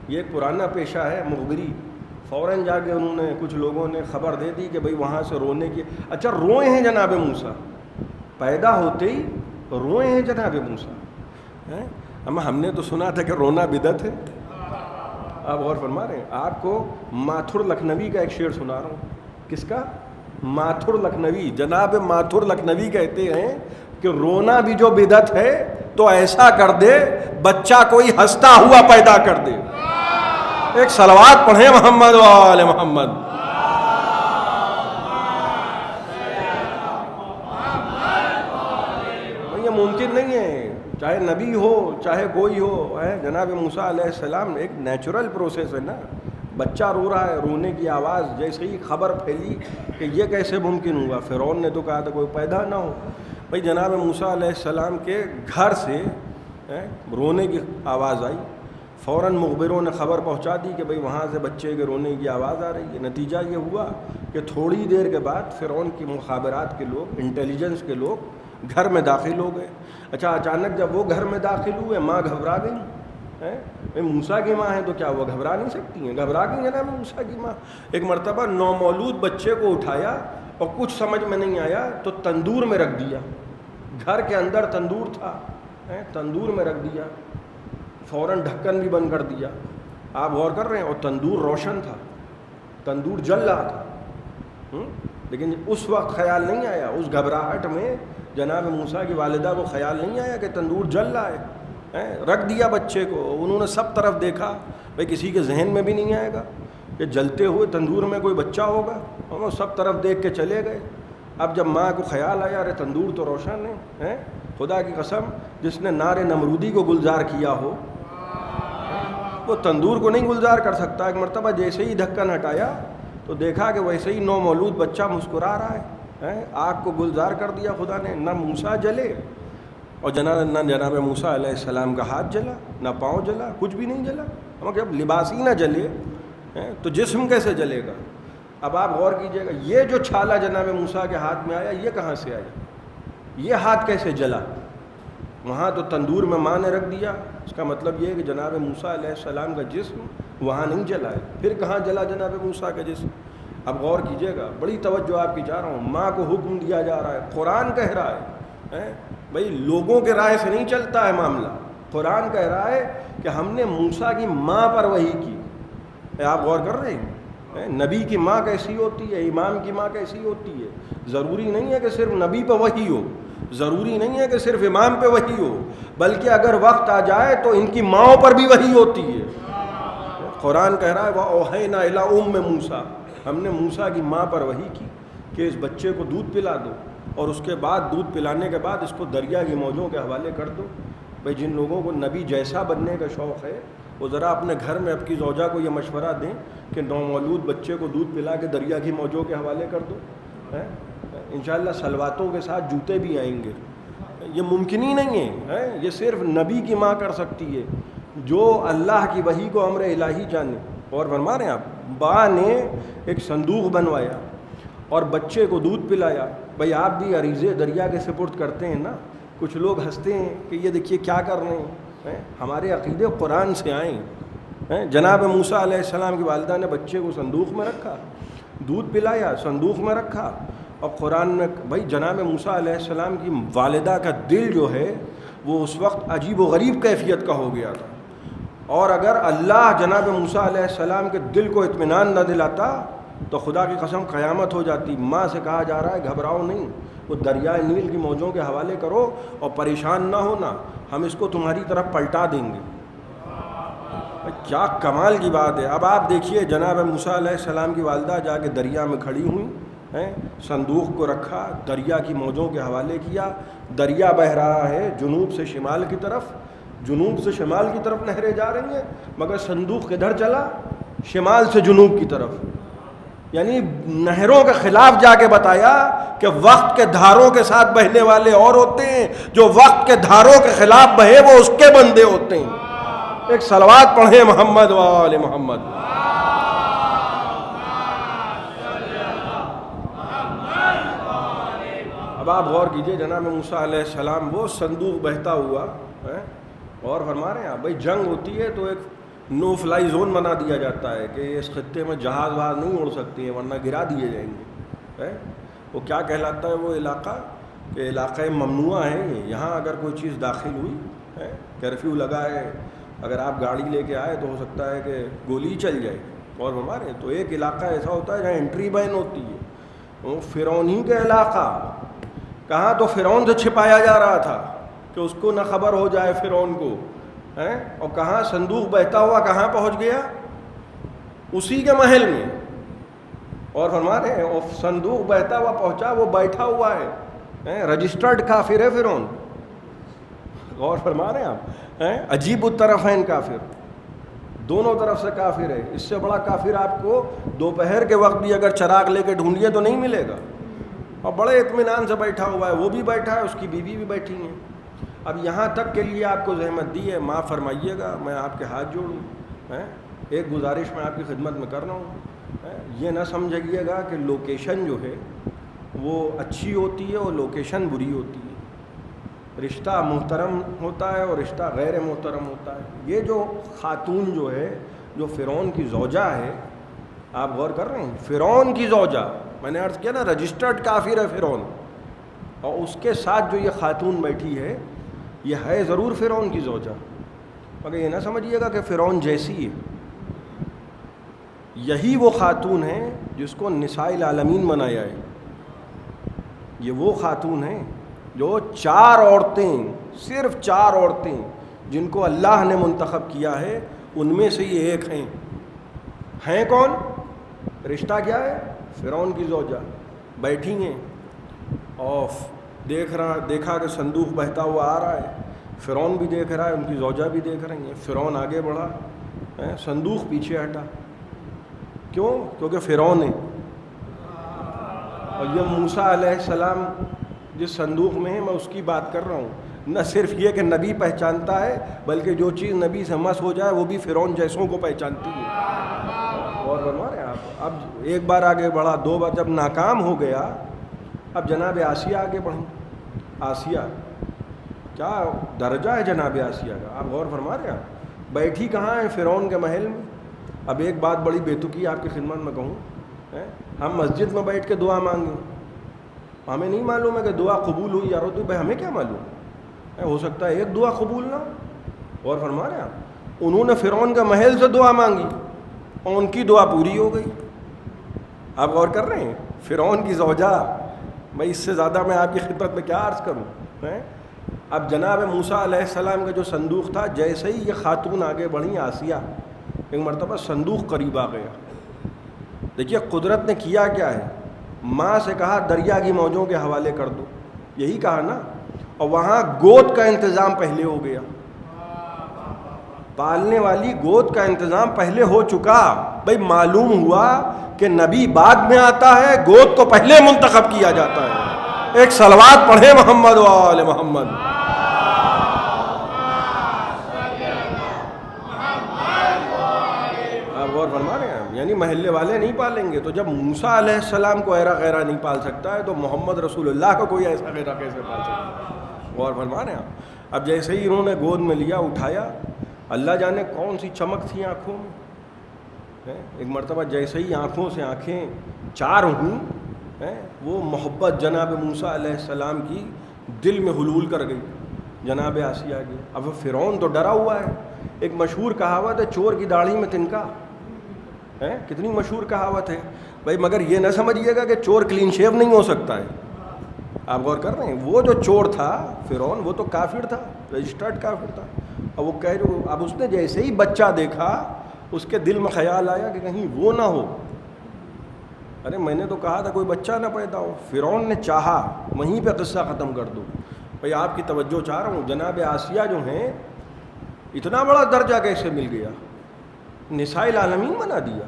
یہ ایک پرانا پیشہ ہے مخبری۔ فوراً جا کے انہوں نے کچھ لوگوں نے خبر دے دی کہ بھئی وہاں سے رونے کی، اچھا روئے ہیں جناب موسیٰ، پیدا ہوتے ہی روئے ہیں جناب موسیٰ۔ اما ہم نے تو سنا تھا کہ رونا بدعت ہے۔ آپ غور فرما رہے ہیں؟ آپ کو ماتھر لکھنوی کا ایک شعر سنا رہا ہوں۔ کس کا؟ ماتھر لکھنوی۔ جناب ماتھر لکھنوی کہتے ہیں کہ رونا بھی جو بدعت ہے تو ایسا کر دے بچہ کوئی ہنستا ہوا پیدا کر دے۔ ایک صلوات پڑھیں محمد و آل محمد۔ یہ ممکن نہیں ہے، چاہے نبی ہو چاہے کوئی ہو۔ جناب موسیٰ علیہ السلام ایک نیچرل پروسیس ہے نا، بچہ رو رہا ہے، رونے کی آواز جیسے ہی خبر پھیلی کہ یہ کیسے ممکن ہوا، فرعون نے تو کہا تھا کوئی پیدا نہ ہو۔ بھائی جناب موسیٰ علیہ السلام کے گھر سے رونے کی آواز آئی، فوراً مخبروں نے خبر پہنچا دی کہ بھئی وہاں سے بچے کے رونے کی آواز آ رہی ہے۔ نتیجہ یہ ہوا کہ تھوڑی دیر کے بعد فرعون کی مخابرات کے لوگ، انٹیلیجنس کے لوگ گھر میں داخل ہو گئے. اچھا اچانک جب وہ گھر میں داخل ہوئے ماں گھبرا گئی. موسیٰ کی ماں ہے تو کیا وہ گھبرا نہیں سکتی ہیں؟ گھبرا گئی جناب موسیٰ کی ماں. ایک مرتبہ نومولود بچے کو اٹھایا اور کچھ سمجھ میں نہیں آیا تو تندور میں رکھ دیا. گھر کے اندر تندور تھا, تندور میں رکھ دیا, فوراً ڈھکن بھی بند کر دیا. آپ غور کر رہے ہیں, اور تندور روشن تھا, تندور جل رہا تھا. لیکن اس وقت خیال نہیں آیا, اس گھبراہٹ میں جناب موسیٰ کی والدہ کو خیال نہیں آیا کہ تندور جل رہا ہے. رکھ دیا بچے کو. انہوں نے سب طرف دیکھا, بھائی کسی کے ذہن میں بھی نہیں آئے گا کہ جلتے ہوئے تندور میں کوئی بچہ ہوگا. انہوں سب طرف دیکھ کے چلے گئے. اب جب ماں کو خیال آیا ارے تندور تو روشن ہے, خدا کی قسم جس نے نار نمرودی کو گلزار کیا ہو وہ تندور کو نہیں گلزار کر سکتا. ایک مرتبہ جیسے ہی ڈھکن ہٹایا تو دیکھا کہ ویسے ہی نومولود بچہ مسکرا رہا ہے. آگ کو گلزار کر دیا خدا نے. نہ موسیٰ جلے اور نہ جناب موسیٰ علیہ السلام کا ہاتھ جلا, نہ پاؤں جلا, کچھ بھی نہیں جلا. ہم جب لباس ہی نہ جلے تو جسم کیسے جلے گا؟ اب آپ غور کیجئے گا, یہ جو چھالا جناب موسیٰ کے ہاتھ میں آیا یہ کہاں سے آیا؟ یہ ہاتھ کیسے جلا؟ وہاں تو تندور میں ماں نے رکھ دیا. اس کا مطلب یہ ہے کہ جناب موسیٰ علیہ السلام کا جسم وہاں نہیں جلا ہے. پھر کہاں جلا جناب موسیٰ کا جسم؟ اب غور کیجئے گا, بڑی توجہ آپ کی چاہ رہا ہوں. ماں کو حکم دیا جا رہا ہے, قرآن کہہ رہا ہے, بھائی لوگوں کے رائے سے نہیں چلتا ہے معاملہ. قرآن کہہ رہا ہے کہ ہم نے موسیٰ کی ماں پر وحی کی. آپ غور کر رہے ہیں؟ نبی کی ماں کیسی ہوتی ہے, امام کی ماں کیسی ہوتی ہے. ضروری نہیں ہے کہ صرف نبی پہ وحی ہو, ضروری نہیں ہے کہ صرف امام پہ وحی ہو, بلکہ اگر وقت آ جائے تو ان کی ماؤں پر بھی وحی ہوتی ہے. قرآن کہہ رہا ہے وَأَوْحَيْنَا إِلَىٰ أُمِّ مُوسَىٰ, ہم نے موسیٰ کی ماں پر وحی کی کہ اس بچے کو دودھ پلا دو, اور اس کے بعد دودھ پلانے کے بعد اس کو دریا کی موجوں کے حوالے کر دو. بھائی جن لوگوں کو نبی جیسا بننے کا شوق ہے وہ ذرا اپنے گھر میں اپنی زوجہ کو یہ مشورہ دیں کہ نومولود بچے کو دودھ پلا کے دریا کی موجوں کے حوالے کر دو. انشاءاللہ سلواتوں کے ساتھ جوتے بھی آئیں گے. یہ ممکن ہی نہیں ہے, یہ صرف نبی کی ماں کر سکتی ہے جو اللہ کی وحی کو امر الہی جانے. اور فرما رہے ہیں آپ, ماں نے ایک صندوق بنوایا اور بچے کو دودھ پلایا. بھائی آپ بھی عریضے دریا کے سپرد کرتے ہیں نا. کچھ لوگ ہنستے ہیں کہ یہ دیکھیے کیا کر رہے ہیں. ہمارے عقیدے قرآن سے آئیں. جناب موسیٰ علیہ السلام کی والدہ نے بچے کو صندوق میں رکھا, دودھ پلایا, صندوق میں رکھا. اور قرآن میں بھائی جناب موسیٰ علیہ السلام کی والدہ کا دل جو ہے وہ اس وقت عجیب و غریب کیفیت کا ہو گیا تھا. اور اگر اللہ جناب موسیٰ علیہ السلام کے دل کو اطمینان نہ دلاتا تو خدا کی قسم قیامت ہو جاتی. ماں سے کہا جا رہا ہے گھبراؤ نہیں, وہ دریائے نیل کی موجوں کے حوالے کرو اور پریشان نہ ہونا, ہم اس کو تمہاری طرف پلٹا دیں گے. کیا کمال کی بات ہے. اب آپ دیکھیے جناب موسیٰ علیہ السلام کی والدہ جا کے دریا میں کھڑی ہوئیں, صندوق کو رکھا, دریا کی موجوں کے حوالے کیا. دریا بہہ رہا ہے جنوب سے شمال کی طرف, جنوب سے شمال کی طرف نہریں جا رہی ہیں, مگر صندوق کدھر چلا؟ شمال سے جنوب کی طرف. یعنی نہروں کے خلاف جا کے بتایا کہ وقت کے دھاروں کے ساتھ بہنے والے اور ہوتے ہیں, جو وقت کے دھاروں کے خلاف بہے وہ اس کے بندے ہوتے ہیں. ایک صلوات پڑھیں محمد و آل محمد. اب آپ غور کیجئے جناب موسیٰ علیہ السلام وہ صندوق بہتا ہوا, اور فرما رہے ہیں آپ بھائی جنگ ہوتی ہے تو ایک نو فلائی زون بنا دیا جاتا ہے کہ اس خطے میں جہاز وہاز نہیں اڑ سکتے ہیں ورنہ گرا دیے جائیں گے. وہ کیا کہلاتا ہے وہ علاقہ کہ علاقہ ممنوع ہے. یہاں اگر کوئی چیز داخل ہوئی, کرفیو لگا ہے, اگر آپ گاڑی لے کے آئے تو ہو سکتا ہے کہ گولی چل جائے. اور ہمارے تو ایک علاقہ ایسا ہوتا ہے جہاں انٹری بین ہوتی ہے, وہ فرعون ہی کا علاقہ. کہاں تو فرعون سے چھپایا جا رہا تھا کہ اس کو نہ خبر ہو جائے فرعون کو, اور کہاں صندوق بہتا ہوا کہاں پہنچ گیا؟ اسی کے محل میں. اور فرما رہے ہیں صندوق بہتا ہوا پہنچا, وہ بیٹھا ہوا ہے, رجسٹرڈ کافر ہے فرعون. غور فرما رہے ہیں آپ, عجیب الطرفین کافر, دونوں طرف سے کافر ہے. اس سے بڑا کافر آپ کو دوپہر کے وقت بھی اگر چراغ لے کے ڈھونڈیے تو نہیں ملے گا, اور بڑے اطمینان سے بیٹھا ہوا ہے. وہ بھی بیٹھا ہے, اس کی بیوی بھی بیٹھی ہیں. اب یہاں تک کے لیے آپ کو زحمت دی ہے, معاف فرمائیے گا, میں آپ کے ہاتھ جوڑوں. ایک گزارش میں آپ کی خدمت میں کر رہا ہوں, یہ نہ سمجھیے گا کہ لوکیشن جو ہے وہ اچھی ہوتی ہے اور لوکیشن بری ہوتی ہے. رشتہ محترم ہوتا ہے اور رشتہ غیر محترم ہوتا ہے. یہ جو خاتون جو ہے جو فرعون کی زوجہ ہے، آپ غور کر رہے ہیں، فرعون کی زوجہ، میں نے عرض کیا نا رجسٹرڈ کافر ہے فرعون، اور اس کے ساتھ جو یہ خاتون بیٹھی ہے یہ ہے ضرور فرعون کی زوجہ، مگر یہ نہ سمجھیے گا کہ فرعون جیسی ہے. یہی وہ خاتون ہے جس کو نساء العالمین بنایا ہے. یہ وہ خاتون ہیں جو 4 عورتیں، صرف 4 عورتیں جن کو اللہ نے منتخب کیا ہے، ان میں سے یہ ایک ہیں کون؟ رشتہ کیا ہے؟ فرعون کی زوجہ. بیٹھی ہیں اور دیکھا کہ صندوق بہتا ہوا آ رہا ہے، فرعون بھی دیکھ رہا ہے، ان کی زوجہ بھی دیکھ رہی ہیں. فرعون آگے بڑھا، صندوق پیچھے ہٹا. کیوں؟ کیونکہ فرعون ہے. اور یہ موسیٰ علیہ السلام جس صندوق میں ہے، میں اس کی بات کر رہا ہوں. نہ صرف یہ کہ نبی پہچانتا ہے، بلکہ جو چیز نبی سے مس ہو جائے وہ بھی فرعون جیسوں کو پہچانتی ہے. اور فرما رہے ہیں آپ. اب ایک بار آگے بڑھا، 2 بار، جب ناکام ہو گیا اب جناب آسیہ آگے بڑھیں. آسیہ کیا درجہ ہے جناب آسیہ کا، آپ غور فرما رہے ہیں. بیٹھی کہاں ہیں؟ فرعون کے محل میں. اب ایک بات بڑی بیتکی آپ کی خدمت میں کہوں، ہم مسجد میں بیٹھ کے دعا مانگیں، ہمیں نہیں معلوم ہے کہ دعا قبول ہوئی یا رد. بھائی ہمیں کیا معلوم، ہو سکتا ہے ایک دعا قبول نہ ہو. اور فرما رہے ہیں انہوں نے فرعون کا محل سے دعا مانگی اور ان کی دعا پوری ہو گئی. آپ غور کر رہے ہیں، فرعون کی زوجہ. میں اس سے زیادہ میں آپ کی خدمت میں کیا عرض کروں. اب جناب موسیٰ علیہ السلام کا جو صندوق تھا، جیسے ہی یہ خاتون آگے بڑھی آسیہ، ایک مرتبہ صندوق قریب آ گیا. دیکھیے قدرت نے کیا کیا ہے. ماں سے کہا دریا کی موجوں کے حوالے کر دو، یہی کہا نا، اور وہاں گود کا انتظام پہلے ہو گیا. پالنے والی گود کا انتظام پہلے ہو چکا. بھائی معلوم ہوا کہ نبی بعد میں آتا ہے، گود کو پہلے منتخب کیا جاتا ہے. ایک صلوات پڑھے محمد و آل محمد. آپ غور فرما رہے ہیں، یعنی محلے والے نہیں پالیں گے. تو جب موسیٰ علیہ السلام کو ایرا غیرہ نہیں پال سکتا ہے تو محمد رسول اللہ کو کوئی ایسا غیرہ کیسے پال سکتا ہے. غور فرما رہے ہیں. اب جیسے ہی انہوں نے گود میں لیا، اٹھایا، اللہ جانے کون سی چمک تھی آنکھوں میں. ایک مرتبہ جیسے ہی آنکھوں سے آنکھیں 4 ہوں، وہ محبت جناب موسیٰ علیہ السلام کی دل میں حلول کر گئی جناب آسیہ کی. اب فرعون تو ڈرا ہوا ہے. ایک مشہور کہاوت ہے، چور کی داڑھی میں تنکا. کتنی مشہور کہاوت ہے بھائی. مگر یہ نہ سمجھیے گا کہ چور کلین شیو نہیں ہو سکتا ہے. آپ غور کر رہے ہیں، وہ جو چور تھا فرعون، وہ تو کافر تھا، رجسٹرڈ کافر تھا. اب وہ کہہ رہے، اب اس نے جیسے ہی بچہ دیکھا اس کے دل میں خیال آیا کہ کہیں وہ نہ ہو. ارے میں نے تو کہا تھا کوئی بچہ نہ پیدا ہو. فرعون نے چاہا وہیں پہ قصہ ختم کر دو. بھائی آپ کی توجہ چاہ رہا ہوں، جناب آسیہ جو ہیں اتنا بڑا درجہ کیسے مل گیا؟ نساء العالمین بنا دیا.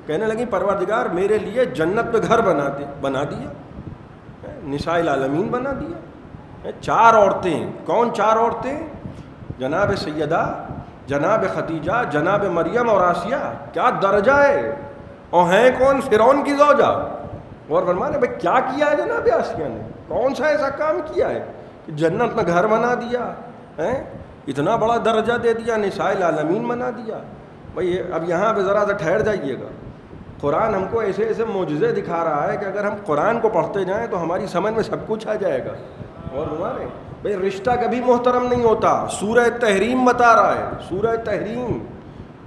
کہنے لگی پروردگار میرے لیے جنت پہ گھر بنا دیا، نساء العالمین بنا دیا. 4 عورتیں. کون 4 عورتیں؟ جناب سیدہ، جناب خدیجہ، جناب مریم اور آسیہ. کیا درجہ ہے. اور ہیں کون؟ فرعون کی زوجہ. اور فرمانے بھائی کیا کیا ہے جناب آسیہ نے؟ کون سا ایسا کام کیا ہے کہ جنت میں گھر بنا دیا، اتنا بڑا درجہ دے دیا، نساء العالمین بنا دیا. بھائی اب یہاں پہ ذرا سا ٹھہر جائیے گا. قرآن ہم کو ایسے ایسے معجزے دکھا رہا ہے کہ اگر ہم قرآن کو پڑھتے جائیں تو ہماری سمجھ میں سب کچھ آ جائے گا. اور ہمارے بھائی رشتہ کبھی محترم نہیں ہوتا. سورہ تحریم بتا رہا ہے، سورہ تحریم.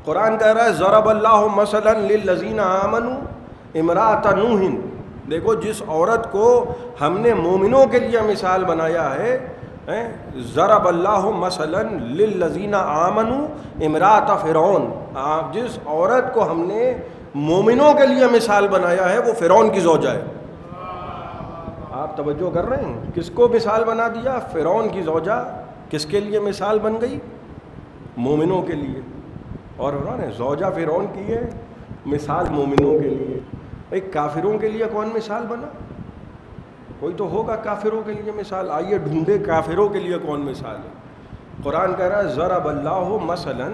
قرآن کہہ رہا ہے ضرب اللہ مثلا للذین آمنوا امرأۃ نوح. دیکھو جس عورت کو ہم نے مومنوں کے لیے مثال بنایا ہے، ضرب اللہ مثلا للذین آمنوا امرأۃ فرعون. جس عورت کو ہم نے مومنوں کے لیے مثال بنایا ہے وہ فرعون کی زوجہ ہے. آپ توجہ کر رہے ہیں؟ کس کو مثال بنا دیا؟ فرعون کی زوجہ. کس کے لیے مثال بن گئی؟ مومنوں کے لیے. اور انہوں نے زوجہ فرعون کی ہے، مثال مومنوں کے لیے. بھائی کافروں کے لیے کون مثال بنا؟ کوئی تو ہوگا کافروں کے لیے مثال. آئیے ڈھونڈے کافروں کے لیے کون مثال ہے. قرآن کہہ رہا ہے ضرب اللہ مثلا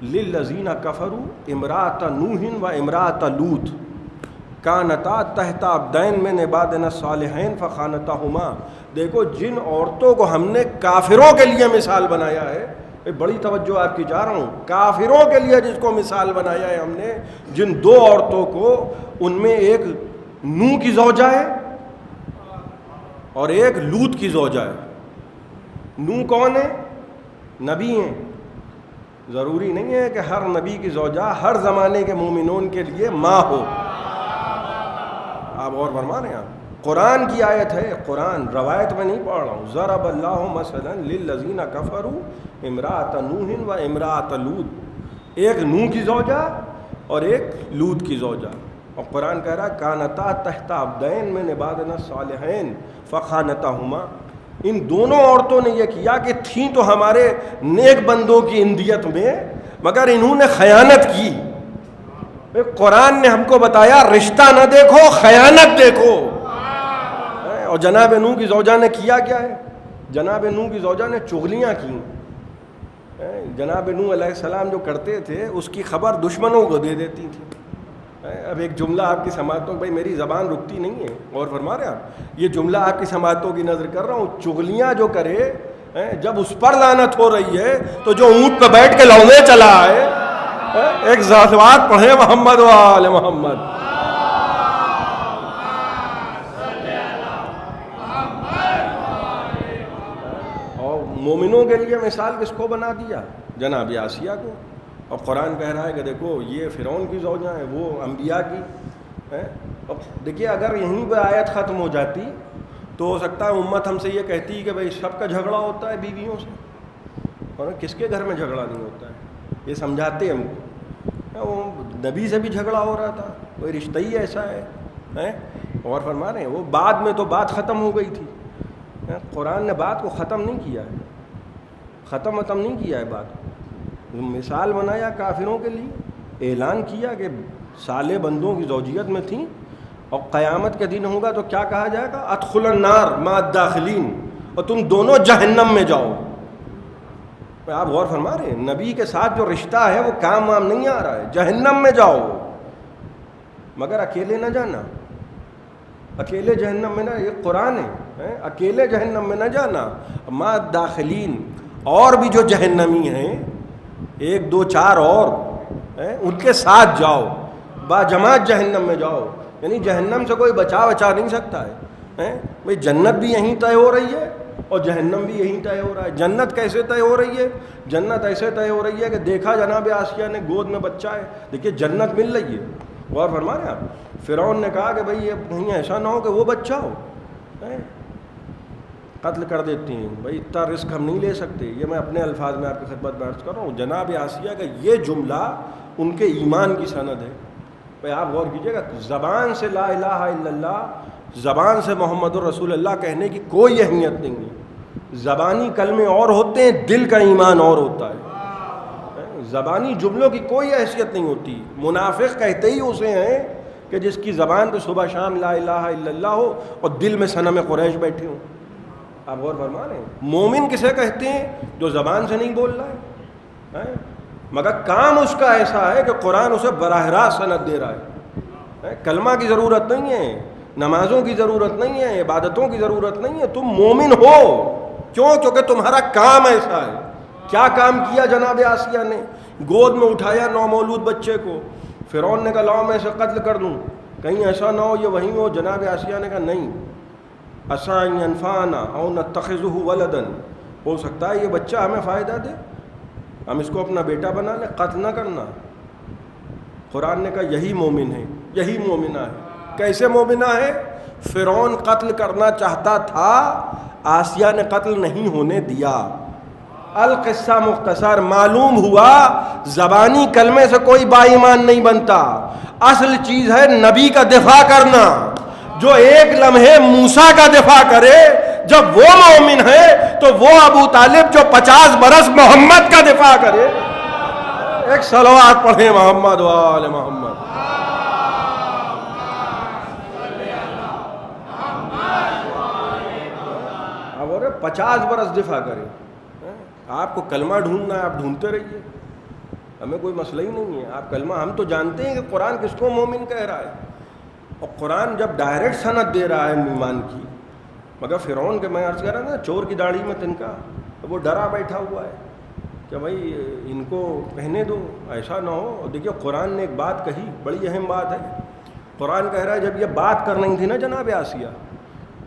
للذین کفروا امرأۃ نوح و امرأۃ لوط کانتا تحت عبدین من عبادنا الصالحین فخانتاہما دیکھو جن عورتوں کو ہم نے کافروں کے لیے مثال بنایا ہے، بڑی توجہ آپ کی چاہ رہا ہوں، کافروں کے لیے جس کو مثال بنایا ہے ہم نے، جن دو عورتوں کو، ان میں ایک نوح کی زوجہ ہے اور ایک لوط کی زوجہ ہے۔ نوح کون ہے؟ نبی ہیں۔ ضروری نہیں ہے کہ ہر نبی کی زوجہ ہر زمانے کے مومنون کے لیے ماں ہو۔ آپ غور فرما رہے ہیں؟ آپ قرآن کی آیت ہے، قرآن روایت میں نہیں پڑھ رہا ہوں۔ ضرب اللہ مثلا للذین کفروا امرأۃ نوح و امرأۃ لوط، ایک نوح کی زوجہ اور ایک لوط کی زوجہ، اور قرآن کہہ رہا ہے کانتا تحت عبدین من عبادنا الصالحین فخانتاہما، ان دونوں عورتوں نے یہ کیا کہ تھیں تو ہمارے نیک بندوں کی اندیت میں، مگر انہوں نے خیانت کی۔ قرآن نے ہم کو بتایا رشتہ نہ دیکھو، خیانت دیکھو۔ اور جناب نوح کی زوجہ نے کیا کیا ہے؟ جناب نوح کی زوجہ نے چغلیاں کی۔ جناب نوح علیہ السلام جو کرتے تھے اس کی خبر دشمنوں کو دے دیتی تھی۔ اب ایک جملہ آپ کی سماعتوں، بھائی میری زبان رکتی نہیں ہے، اور فرما رہے ہیں آپ، یہ جملہ آپ کی سماعتوں کی نظر کر رہا ہوں، چغلیاں جو کرے، جب اس پر لعنت ہو رہی ہے تو جو اونٹ پہ بیٹھ کے لڑنے چلا ہے، ایک ذات پڑھے محمد و آل محمد۔ مومنوں کے لیے مثال کس کو بنا دیا؟ جناب آسیہ کو۔ اور قرآن کہہ رہا ہے کہ دیکھو یہ فرعون کی زوجہ ہیں، وہ انبیاء کی ہیں۔ اب دیکھیے اگر یہیں پہ آیت ختم ہو جاتی تو ہو سکتا ہے امت ہم سے یہ کہتی کہ بھائی سب کا جھگڑا ہوتا ہے بیویوں سے، اور کس کے گھر میں جھگڑا نہیں ہوتا ہے؟ یہ سمجھاتے ہم کو، وہ نبی سے بھی جھگڑا ہو رہا تھا، کوئی رشتہ ہی ایسا ہے۔ اور فرما رہے ہیں وہ بعد میں تو بات ختم ہو گئی تھی، قرآن نے بات کو ختم نہیں کیا ہے، ختم نہیں کیا ہے بات کو۔ مثال بنایا کافروں کے لیے، اعلان کیا کہ صالح بندوں کی زوجیت میں تھیں، اور قیامت کے دن ہوگا تو کیا کہا جائے گا؟ ادخلوا النار مع الداخلین، اور تم دونوں جہنم میں جاؤ۔ آپ غور فرما رہے ہیں، نبی کے ساتھ جو رشتہ ہے وہ کام وام نہیں آ رہا ہے، جہنم میں جاؤ، مگر اکیلے نہ جانا، اکیلے جہنم میں نہ، یہ قرآن ہے، اکیلے جہنم میں نہ جانا، مع الداخلین، اور بھی جو جہنمی ہیں، ایک دو چار اور ان کے ساتھ جاؤ، با جماعت جہنم میں جاؤ۔ یعنی جہنم سے کوئی بچا نہیں سکتا ہے۔ بھئی جنت بھی یہیں طے ہو رہی ہے اور جہنم بھی یہیں طے ہو رہا ہے۔ جنت کیسے طے ہو رہی ہے؟ جنت ایسے طے ہو رہی ہے کہ دیکھا جناب آسیہ نے گود میں بچہ ہے، دیکھیے جنت مل رہی ہے۔ غور فرما رہے ہیں آپ؟ فرعون نے کہا کہ بھئی یہ کہیں ایسا نہ ہو کہ وہ بچہ ہو، قتل کر دیتی ہیں، بھئی اتنا رسک ہم نہیں لے سکتے۔ یہ میں اپنے الفاظ میں آپ کی خدمت میں عرض کر رہا ہوں، جناب آسیہ کا یہ جملہ ان کے ایمان کی سند ہے۔ بھئی آپ غور کیجئے گا، زبان سے لا الہ الا اللہ، زبان سے محمد الرسول اللہ کہنے کی کوئی اہمیت نہیں ہے۔ زبانی کلمے اور ہوتے ہیں، دل کا ایمان اور ہوتا ہے۔ زبانی جملوں کی کوئی حیثیت نہیں ہوتی۔ منافق کہتے ہی اسے ہیں کہ جس کی زبان پہ صبح شام لا الہ الا اللہ ہو اور دل میں صنم قریش بیٹھے ہوں۔ آپ غور فرما رہے ہیں؟ مومن کسے کہتے ہیں؟ جو زبان سے نہیں بول رہا ہے، مگر کام اس کا ایسا ہے کہ قرآن اسے براہ راست سند دے رہا ہے۔ کلمہ کی ضرورت نہیں ہے، نمازوں کی ضرورت نہیں ہے، عبادتوں کی ضرورت نہیں ہے، تم مومن ہو۔ کیوں؟ کیونکہ تمہارا کام ایسا ہے۔ کیا کام کیا جناب آسیہ نے؟ گود میں اٹھایا نومولود بچے کو، فرعون نے کہا لاؤ میں اسے قتل کر دوں، کہیں ایسا نہ ہو یہ وہیں ہو۔ جناب آسیہ نے کہا نہیں، عسیٰ ان ینفعنا او نتخذہ ولدا، ہو سکتا ہے یہ بچہ ہمیں فائدہ دے، ہم اس کو اپنا بیٹا بنا لیں، قتل نہ کرنا۔ قرآن نے کہا یہی مومن ہے، یہی مومنہ ہے۔ کیسے مومنہ ہے؟ فرعون قتل کرنا چاہتا تھا، آسیہ نے قتل نہیں ہونے دیا۔ القصہ مختصر، معلوم ہوا زبانی کلمے سے کوئی با ایمان نہیں بنتا، اصل چیز ہے نبی کا دفاع کرنا۔ جو ایک لمحے موسیٰ کا دفاع کرے جب وہ مومن ہے، تو وہ ابو طالب جو 50 برس محمد کا دفاع کرے۔ ایک صلوات پڑھیں محمد و آل محمد۔ اب اور 50 برس دفاع کرے۔ آپ کو کلمہ ڈھونڈنا ہے، آپ ڈھونڈتے رہیے، ہمیں کوئی مسئلہ ہی نہیں ہے۔ آپ کلمہ، ہم تو جانتے ہیں کہ قرآن کس کو مومن کہہ رہا ہے، اور قرآن جب ڈائریکٹ سند دے رہا ہے ایمان کی، مگر فرعون کے میں عرض کر رہا نا چور کی داڑھی میں تنکا، وہ ڈرا بیٹھا ہوا ہے کہ بھائی ان کو کہنے دو، ایسا نہ ہو۔ اور دیکھیے قرآن نے ایک بات کہی، بڑی اہم بات ہے۔ قرآن کہہ رہا ہے جب یہ بات کر رہی تھی نا جناب آسیہ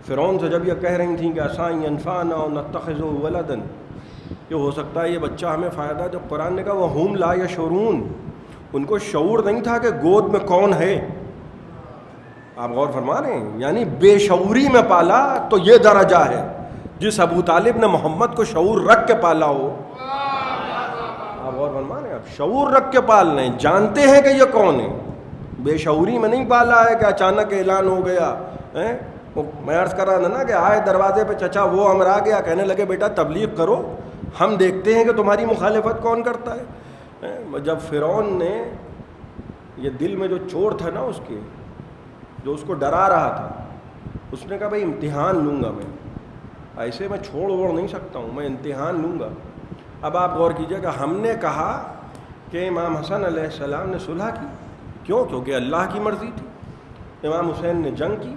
فرعون سے، جب یہ کہہ رہی تھیں کہ عسیٰ ان ینفعنا او نتخذہ ولدا، کہ ہو سکتا ہے یہ بچہ ہمیں فائدہ، تو قرآن نے کہا وہم لا یشعرون، ان کو شعور نہیں تھا کہ گود میں کون ہے۔ آپ غور فرما رہے ہیں، یعنی بے شعوری میں پالا تو یہ درجہ ہے۔ جس ابو طالب نے محمد کو شعور رکھ کے پالا ہو، آپ غور فرما رہے ہیں، آپ شعور رکھ کے پال رہے ہیں، جانتے ہیں کہ یہ کون ہے، بے شعوری میں نہیں پالا ہے کہ اچانک اعلان ہو گیا۔ میں عرض کر رہا تھا نا کہ آئے دروازے پہ چچا وہ امر آ گیا، کہنے لگے بیٹا تبلیغ کرو، ہم دیکھتے ہیں کہ تمہاری مخالفت کون کرتا ہے۔ جب فرعون نے یہ دل میں جو چور تھا نا اس کے، جو اس کو ڈرا رہا تھا، اس نے کہا بھائی امتحان لوں گا، میں ایسے میں چھوڑ ووڑ نہیں سکتا ہوں، میں امتحان لوں گا۔ اب آپ غور کیجئے کہ ہم نے کہا کہ امام حسن علیہ السلام نے صلح کی، کیوں؟ کیونکہ اللہ کی مرضی تھی۔ امام حسین نے جنگ کی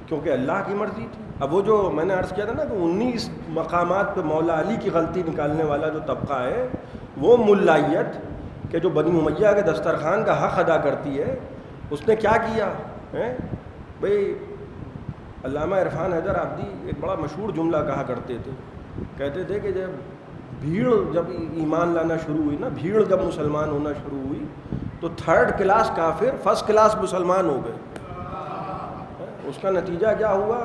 کیونکہ اللہ کی مرضی تھی۔ اب وہ جو میں نے عرض کیا تھا نا کہ 19 مقامات پہ مولا علی کی غلطی نکالنے والا جو طبقہ ہے، وہ ملائیت کہ جو بنی امیہ کے دسترخوان کا حق ادا کرتی ہے، اس نے کیا کیا ہے بھئی؟ علامہ عرفان حیدر عابدی ایک بڑا مشہور جملہ کہا کرتے تھے، کہتے تھے کہ جب ایمان لانا شروع ہوئی نا، بھیڑ جب مسلمان ہونا شروع ہوئی تو 3rd کلاس کافر 1st کلاس مسلمان ہو گئے۔ اس کا نتیجہ کیا ہوا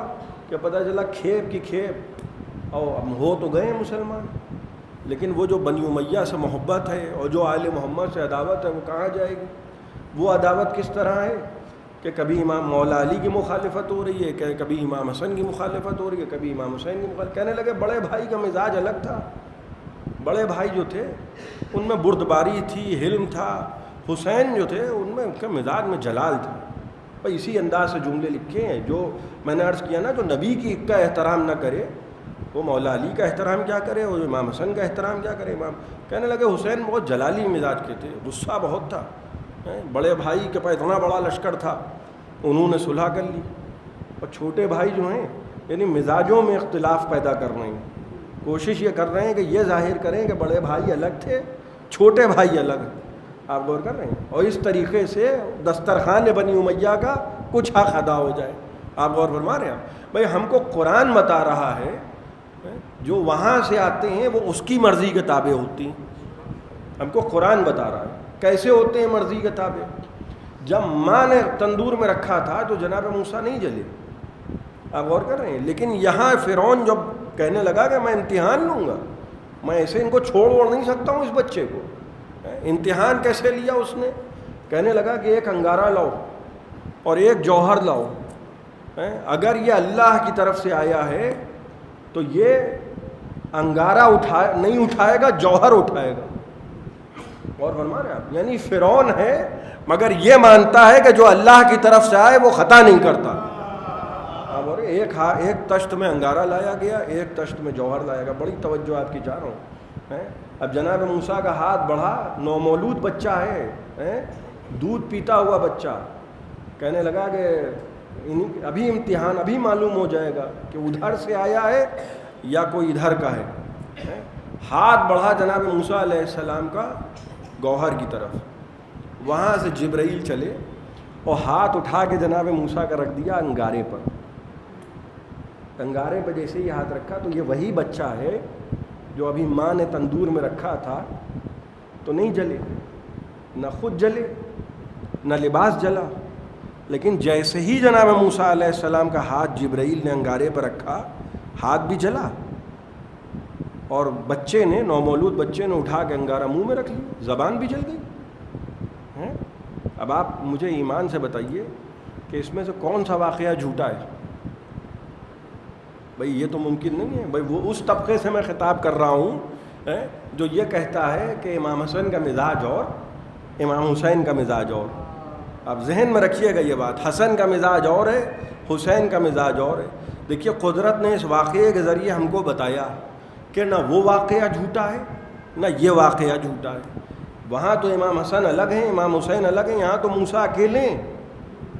کہ پتہ چلا کھیپ کی کھیپ، اور ہو تو گئے مسلمان، لیکن وہ جو بنی امیہ سے محبت ہے اور جو آل محمد سے عداوت ہے وہ کہاں جائے گی؟ وہ عداوت کس طرح ہے کہ کبھی امام مولا علی کی مخالفت ہو رہی ہے، کہ کبھی امام حسن کی مخالفت ہو رہی ہے، کبھی امام حسین کی مخالفت۔ کہنے لگے بڑے بھائی کا مزاج الگ تھا، بڑے بھائی جو تھے ان میں بردباری تھی، حلم تھا، حسین جو تھے ان میں ان کے مزاج میں جلال تھا۔ بھائی اسی انداز سے جملے لکھے ہیں، جو میں نے عرض کیا نا، جو نبی کی کا احترام نہ کرے وہ مولا علی کا احترام کیا کرے، اور امام حسن کا احترام کیا کرے۔ امام کہنے لگے حسین بہت جلالی مزاج کے تھے، غصہ بہت تھا، بڑے بھائی کے پاس اتنا بڑا لشکر تھا، انہوں نے صلح کر لی، اور چھوٹے بھائی جو ہیں یعنی مزاجوں میں اختلاف پیدا کر رہے ہیں، کوشش یہ کر رہے ہیں کہ یہ ظاہر کریں کہ بڑے بھائی الگ تھے، چھوٹے بھائی الگ ہیں۔ آپ غور کر رہے ہیں، اور اس طریقے سے دسترخوان بنی امیہ کا کچھ حق ادا ہو جائے۔ آپ غور فرما رہے ہیں؟ بھائی ہم کو قرآن بتا رہا ہے، جو وہاں سے آتے ہیں وہ اس کی مرضی کے تابع ہوتی ہیں۔ ہم کو قرآن بتا رہا ہے کیسے ہوتے ہیں مرضی کے تابع۔ جب ماں نے تندور میں رکھا تھا تو جناب موسیٰ نہیں جلے، آپ غور کر رہے ہیں، لیکن یہاں فرعون جب کہنے لگا کہ میں امتحان لوں گا، میں ایسے ان کو چھوڑ ووڑ نہیں سکتا ہوں اس بچے کو۔ امتحان کیسے لیا اس نے؟ کہنے لگا کہ ایک انگارہ لاؤ اور ایک جوہر لاؤ، اگر یہ اللہ کی طرف سے آیا ہے تو یہ انگارہ نہیں اٹھائے گا، جوہر اٹھائے گا۔ اور فرما رہے آپ، یعنی فرعون ہے مگر یہ مانتا ہے کہ جو اللہ کی طرف سے آئے وہ خطا نہیں کرتا۔ اور ایک تشت میں انگارہ لایا گیا، ایک تشت میں جوہر لایا گیا۔ بڑی توجہ آپ کی چاہ رہا ہوں۔ اب جناب موسیٰ کا ہاتھ بڑھا، نومولود بچہ ہے، دودھ پیتا ہوا بچہ، کہنے لگا کہ ابھی امتحان ابھی معلوم ہو جائے گا کہ ادھر سے آیا ہے یا کوئی ادھر کا ہے۔ ہاتھ بڑھا جناب موسیٰ علیہ السلام کا گوہر کی طرف، وہاں سے جبرائیل چلے اور ہاتھ اٹھا کے جناب موسیٰ کا رکھ دیا انگارے پر۔ انگارے پہ جیسے ہی ہاتھ رکھا تو یہ وہی بچہ ہے جو ابھی ماں نے تندور میں رکھا تھا، تو نہیں جلے، نہ خود جلے نہ لباس جلا، لیکن جیسے ہی جناب موسیٰ علیہ السلام کا ہاتھ جبرائیل نے انگارے پر رکھا، ہاتھ بھی جلا، اور بچے نے، نومولود بچے نے اٹھا کے انگارہ منہ میں رکھ لی، زبان بھی جل گئی۔ اب آپ مجھے ایمان سے بتائیے کہ اس میں سے کون سا واقعہ جھوٹا ہے؟ بھئی یہ تو ممکن نہیں ہے۔ بھئی وہ اس طبقے سے میں خطاب کر رہا ہوں جو یہ کہتا ہے کہ امام حسن کا مزاج اور امام حسین کا مزاج اور۔ آپ ذہن میں رکھیے گا یہ بات، حسن کا مزاج اور ہے، حسین کا مزاج اور ہے۔ دیکھیے قدرت نے اس واقعے کے ذریعے ہم کو بتایا کہ نہ وہ واقعہ جھوٹا ہے نہ یہ واقعہ جھوٹا ہے۔ وہاں تو امام حسن الگ ہیں، امام حسین الگ ہیں، یہاں تو موسیٰ اکیلے ہیں۔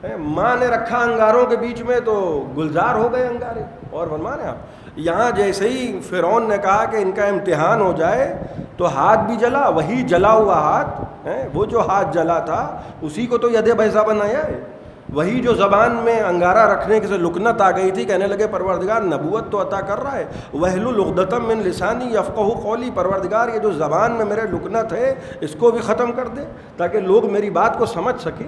ماں نے رکھا انگاروں کے بیچ میں تو گلزار ہو گئے انگارے. اور فرما رہے آپ یہاں جیسے ہی فرعون نے کہا کہ ان کا امتحان ہو جائے تو ہاتھ بھی جلا, وہی جلا ہوا ہاتھ وہ جو ہاتھ جلا تھا اسی کو تو ید بیضا بنایا ہے. وہی جو زبان میں انگارہ رکھنے سے لکنت آ گئی تھی, کہنے لگے پروردگار نبوت تو عطا کر رہا ہے, وَاحْلُلْ عُقْدَةً مِّن لِسَانِي يَفْقَهُوا قَوْلِي, پروردگار یہ جو زبان میں میرے لکنت ہے اس کو بھی ختم کر دے تاکہ لوگ میری بات کو سمجھ سکیں.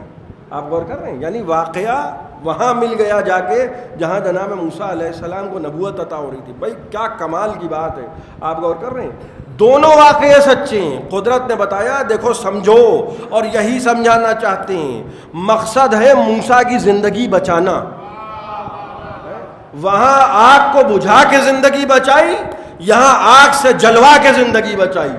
آپ غور کر رہے ہیں, یعنی واقعہ وہاں مل گیا جا کے جہاں جناب موسیٰ علیہ السلام کو نبوت عطا ہو رہی تھی. بھائی کیا کمال کی بات ہے, آپ غور کر رہے ہیں. دونوں واقعے سچے ہیں. قدرت نے بتایا دیکھو سمجھو, اور یہی سمجھانا چاہتے ہیں. مقصد ہے موسیٰ کی زندگی بچانا. وہاں آگ کو بجھا کے زندگی بچائی, یہاں آگ سے جلوا کے زندگی بچائی.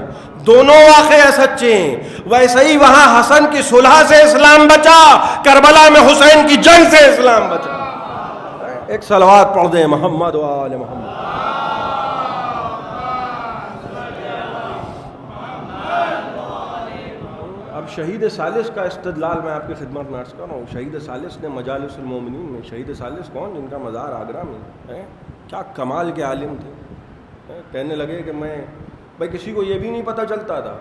دونوں واقعے سچے ہیں. ویسے ہی وہاں حسن کی صلح سے اسلام بچا, کربلا میں حسین کی جنگ سے اسلام بچا. ایک صلوات پڑھ دیں محمد و آل محمد. اب شہید ثالث کا استدلال میں آپ کی خدمت میں عرض کر رہا ہوں. شہید ثالث نے مجالس المومنین میں, شہید ثالث کون, جن کا مزار آگرہ میں ہے, کیا کمال کے عالم تھے. کہنے لگے کہ میں بھائی کسی کو یہ بھی نہیں پتہ چلتا تھا.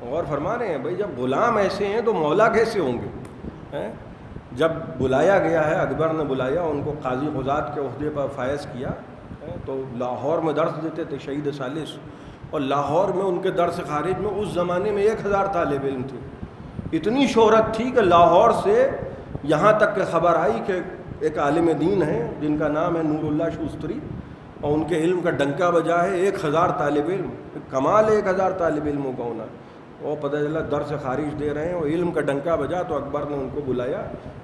اور فرما رہے ہیں بھائی جب غلام ایسے ہیں تو مولا کیسے ہوں گے. جب بلایا گیا ہے, اکبر نے بلایا, ان کو قاضی قضات کے عہدے پر فائز کیا, تو لاہور میں درس دیتے تھے شہید ثالث, اور لاہور میں ان کے درس خارج میں اس زمانے میں 1000 طالب علم تھے. اتنی شہرت تھی کہ لاہور سے یہاں تک کہ خبر آئی کہ ایک عالم دین ہیں جن کا نام ہے نور اللہ شوستری, اور ان کے علم کا ڈنکا بجا ہے 1000 طالب علم. کمال 1000 طالب علموں کا ہونا. وہ پتہ چلا درس خارج دے رہے ہیں, اور علم کا ڈنکا بجا تو اکبر نے ان کو بلایا,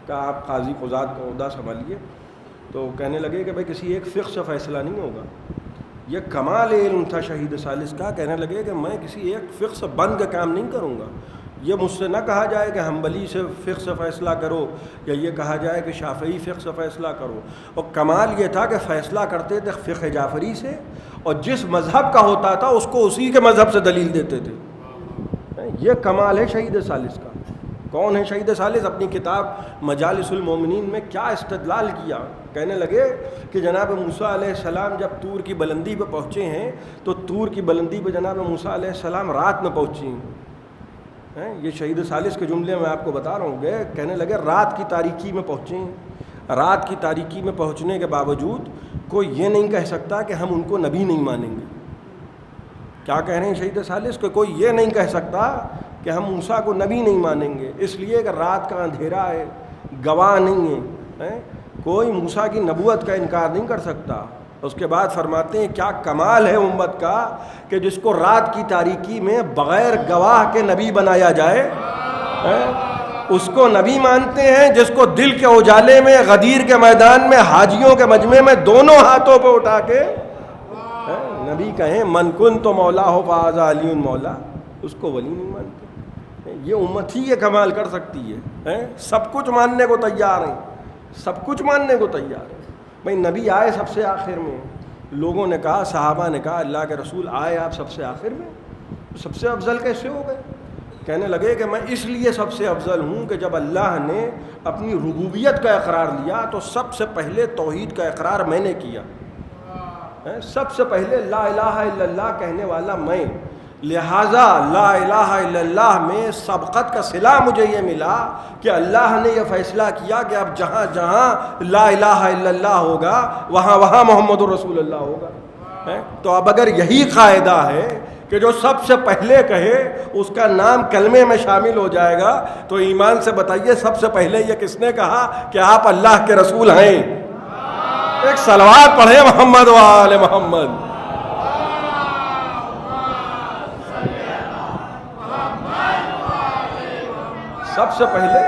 کہا آپ قاضی قضات کا عہدہ سنبھالیے. تو کہنے لگے کہ بھائی کسی ایک فقہ سے فیصلہ نہیں ہوگا. یہ کمال علم تھا شہید ثالث کا. کہنے لگے کہ میں کسی ایک فقہ سے بن کے کام نہیں کروں گا. یہ مجھ سے نہ کہا جائے کہ حنبلی سے فقہ سے فیصلہ کرو, یا یہ کہا جائے کہ شافعی فقہ سے فیصلہ کرو. اور کمال یہ تھا کہ فیصلہ کرتے تھے فقہ جعفری سے, اور جس مذہب کا ہوتا تھا اس کو اسی کے مذہب سے دلیل دیتے تھے. یہ کمال ہے شہید ثالث کا. کون ہے شہید ثالث؟ اپنی کتاب مجالس المومنین میں کیا استدلال کیا. کہنے لگے کہ جناب موسیٰ علیہ السلام جب طور کی بلندی پہ پہنچے ہیں تو طور کی بلندی پہ جناب موسیٰ علیہ السلام رات میں پہنچے ہیں. یہ شہید ثالث کے جملے میں آپ کو بتا رہا ہوں. گئے کہنے لگے رات کی تاریکی میں پہنچے ہیں. رات کی تاریکی میں پہنچنے کے باوجود کوئی یہ نہیں کہہ سکتا کہ ہم ان کو نبی نہیں مانیں گے. کیا کہہ رہے ہیں شہید ثالث کہ کوئی یہ نہیں کہہ سکتا کہ ہم موسیٰ کو نبی نہیں مانیں گے, اس لیے کہ رات کا اندھیرا ہے, گواہ نہیں ہے, کوئی موسیٰ کی نبوت کا انکار نہیں کر سکتا. اس کے بعد فرماتے ہیں کیا کمال ہے امت کا کہ جس کو رات کی تاریکی میں بغیر گواہ کے نبی بنایا جائے. اس کو نبی مانتے ہیں جس کو دل کے اجالے میں غدیر کے میدان میں حاجیوں کے مجمع میں دونوں ہاتھوں پہ اٹھا کے نبی کہیں من کنت مولا ہو فہذا علی مولا, اس کو ولی نہیں مانتے. یہ امت ہی یہ کمال کر سکتی ہے. سب کچھ ماننے کو تیار ہیں, سب کچھ ماننے کو تیار ہیں. بھائی نبی آئے سب سے آخر میں. لوگوں نے کہا, صحابہ نے کہا اللہ کے رسول آئے آپ سب سے آخر میں, سب سے افضل کیسے ہو گئے؟ کہنے لگے کہ میں اس لیے سب سے افضل ہوں کہ جب اللہ نے اپنی ربوبیت کا اقرار لیا تو سب سے پہلے توحید کا اقرار میں نے کیا. سب سے پہلے لا الہ الا اللہ کہنے والا میں, لہٰذا لا الہ الا اللہ میں سبقت کا صلہ مجھے یہ ملا کہ اللہ نے یہ فیصلہ کیا کہ اب جہاں جہاں لا الہ الا اللہ ہوگا وہاں وہاں محمد رسول اللہ ہوگا. تو اب اگر یہی قاعدہ ہے کہ جو سب سے پہلے کہے اس کا نام کلمے میں شامل ہو جائے گا, تو ایمان سے بتائیے سب سے پہلے یہ کس نے کہا کہ آپ اللہ کے رسول ہیں؟ ایک صلوات پڑھیں محمد و آل محمد. سب سے پہلے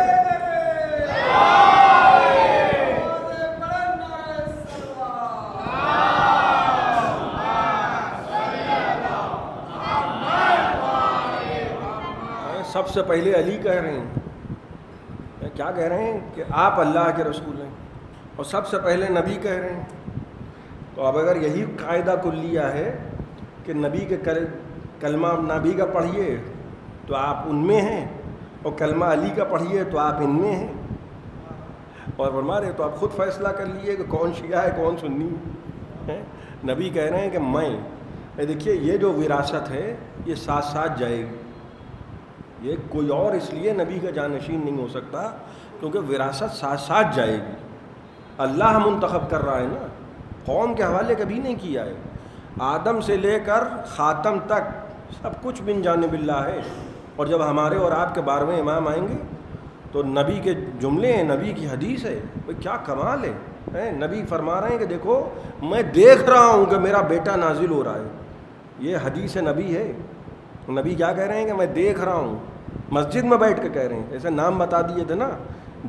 سب سے پہلے علی کہہ رہے ہیں. کیا کہہ رہے ہیں کہ آپ اللہ کے رسول ہیں, اور سب سے پہلے نبی کہہ رہے ہیں. تو اب اگر یہی قاعدہ کلیہ ہے کہ نبی کے کلمہ نبی کا پڑھیے تو آپ ان میں ہیں, اور کلمہ علی کا پڑھیے تو آپ ان میں ہیں. اور فرما رہے تو آپ خود فیصلہ کر لیجیے کہ کون شیعہ ہے کون سنی ہے. نبی کہہ رہے ہیں کہ میں دیکھیے یہ جو وراثت ہے یہ ساتھ ساتھ جائے گی. یہ کوئی اور اس لیے نبی کا جانشین نہیں ہو سکتا کیونکہ وراثت ساتھ ساتھ جائے گی. اللہ منتخب کر رہا ہے نا, قوم کے حوالے کبھی نہیں کیا ہے. آدم سے لے کر خاتم تک سب کچھ من جانب اللہ ہے. اور جب ہمارے اور آپ کے 12ویں امام آئیں گے تو نبی کے جملے ہیں, نبی کی حدیث ہے. بھئی کیا کمال ہے. نبی فرما رہے ہیں کہ دیکھو میں دیکھ رہا ہوں کہ میرا بیٹا نازل ہو رہا ہے. یہ حدیث نبی ہے. نبی کیا کہہ رہے ہیں کہ میں دیکھ رہا ہوں. مسجد میں بیٹھ کے کہہ رہے ہیں. ایسے نام بتا دیے تھے نا,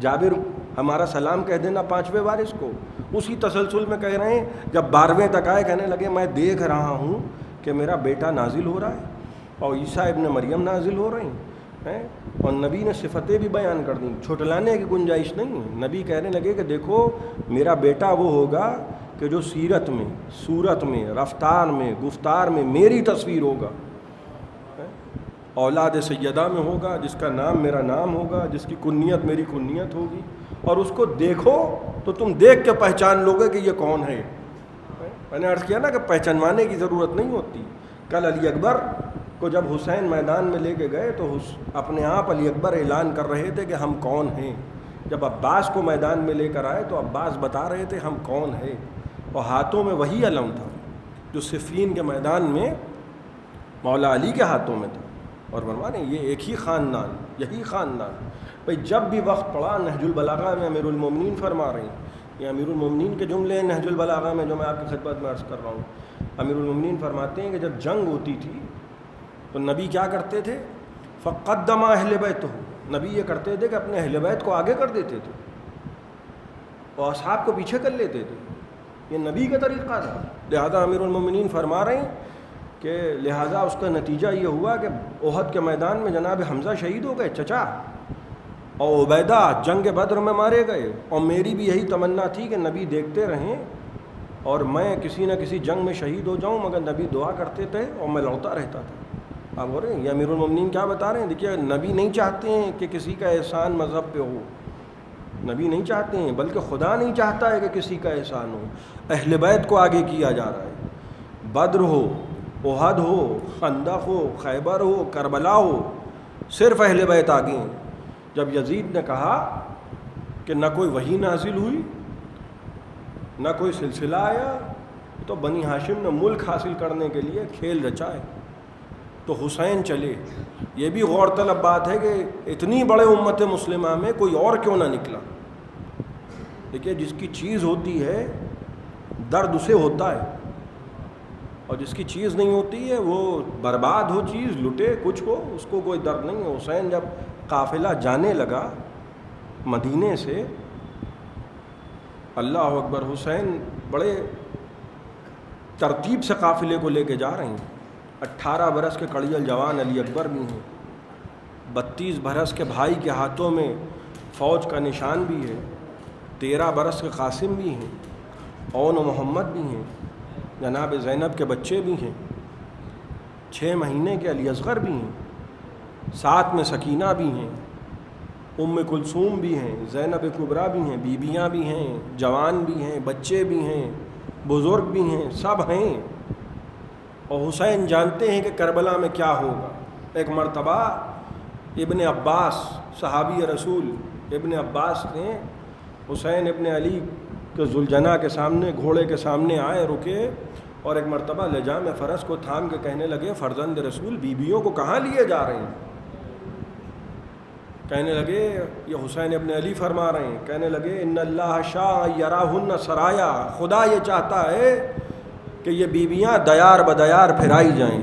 جابر ہمارا سلام کہہ دینا 5ویں بار اس کو. اسی تسلسل میں کہہ رہے ہیں جب 12ویں تک آئے کہنے لگے میں دیکھ رہا ہوں کہ میرا بیٹا نازل ہو رہا ہے اور عیسیٰ ابن مریم نازل ہو رہے ہیں. اور نبی نے صفتیں بھی بیان کر دیں, چھٹلانے کی گنجائش نہیں ہے. نبی کہنے لگے کہ دیکھو میرا بیٹا وہ ہوگا کہ جو سیرت میں, صورت میں, رفتار میں, گفتار میں میری تصویر ہوگا. اولاد سیدہ میں ہوگا, جس کا نام میرا نام ہوگا, جس کی کنیت میری کنیت ہوگی. اور اس کو دیکھو تو تم دیکھ کے پہچان لوگے کہ یہ کون ہے. میں نے عرض کیا نا کہ پہچانوانے کی ضرورت نہیں ہوتی. کل علی اکبر کو جب حسین میدان میں لے کے گئے تو اپنے آپ علی اکبر اعلان کر رہے تھے کہ ہم کون ہیں. جب عباس کو میدان میں لے کر آئے تو عباس بتا رہے تھے ہم کون ہیں, اور ہاتھوں میں وہی علم تھا جو صفین کے میدان میں مولا علی کے ہاتھوں میں تھا. اور فرمانے یہ ایک ہی خاندان, یہی خاندان. بھئی جب بھی وقت پڑا نہج البلاغہ میں امیر المومنین فرما رہے ہیں, یہ امیر المومنین کے جملے ہیں نہج البلاغہ میں جو میں آپ کی خدمت میں عرض کر رہا ہوں. امیر المومنین فرماتے ہیں کہ جب جنگ ہوتی تھی تو نبی کیا کرتے تھے, فقدم اہل بیتہ, نبی یہ کرتے تھے کہ اپنے اہل بیت کو آگے کر دیتے تھے اور اصحاب کو پیچھے کر لیتے تھے. یہ نبی کا طریقہ تھا. لہذا امیر المومنین فرما رہے ہیں کہ لہٰذا اس کا نتیجہ یہ ہوا کہ احد کے میدان میں جناب حمزہ شہید ہو گئے چچا, اور عبیدہ جنگ بدر میں مارے گئے. اور میری بھی یہی تمنا تھی کہ نبی دیکھتے رہیں اور میں کسی نہ کسی جنگ میں شہید ہو جاؤں, مگر نبی دعا کرتے تھے اور میں لڑتا رہتا تھا. آپ بول رہے ہیں یہ امیر المومنین کیا بتا رہے ہیں. دیکھیے نبی نہیں چاہتے ہیں کہ کسی کا احسان مذہب پہ ہو, نبی نہیں چاہتے ہیں, بلکہ خدا نہیں چاہتا ہے کہ کسی کا احسان ہو. اہل بیت کو آگے کیا جا رہا ہے. بدر ہو, احد ہو, خندق ہو, خیبر ہو, کربلا ہو, صرف اہل بیت آگے ہیں. جب یزید نے کہا کہ نہ کوئی وحی نازل ہوئی نہ کوئی سلسلہ آیا تو بنی ہاشم نے ملک حاصل کرنے کے لیے کھیل رچائے تو حسین چلے. یہ بھی غور طلب بات ہے کہ اتنی بڑے امت مسلمہ میں کوئی اور کیوں نہ نکلا. دیکھیے جس کی چیز ہوتی ہے درد اسے ہوتا ہے, اور جس کی چیز نہیں ہوتی ہے وہ برباد ہو چیز, لٹے کچھ ہو, اس کو کوئی درد نہیں ہے. حسین جب قافلہ جانے لگا مدینے سے, اللہ اکبر, حسین بڑے ترتیب سے قافلے کو لے کے جا رہے ہیں. 18 برس کے کڑیل جوان علی اکبر بھی ہیں, 32 برس کے بھائی کے ہاتھوں میں فوج کا نشان بھی ہے, 13 برس کے قاسم بھی ہیں, اون و محمد بھی ہیں, جناب زینب کے بچے بھی ہیں, 6 مہینے کے علی اصغر بھی ہیں, ساتھ میں سکینہ بھی ہیں, ام کلثوم بھی ہیں, زینب کبریٰ بھی ہیں, بیبیاں بھی ہیں, جوان بھی ہیں, بچے بھی ہیں, بزرگ بھی ہیں, سب ہیں. اور حسین جانتے ہیں کہ کربلا میں کیا ہوگا. ایک مرتبہ ابن عباس صحابی رسول ابن عباس نے حسین ابن علی کے ذوالجناح کے سامنے, گھوڑے کے سامنے آئے, رکے, اور ایک مرتبہ لجام فرس کو تھام کے کہنے لگے فرزند رسول بیویوں کو کہاں لیے جا رہے ہیں. کہنے لگے یہ حسین ابن علی فرما رہے ہیں, کہنے لگے ان اللہ شاء یراہن سرایا, خدا یہ چاہتا ہے کہ یہ بیویاں دیار بدیار پھرائی جائیں.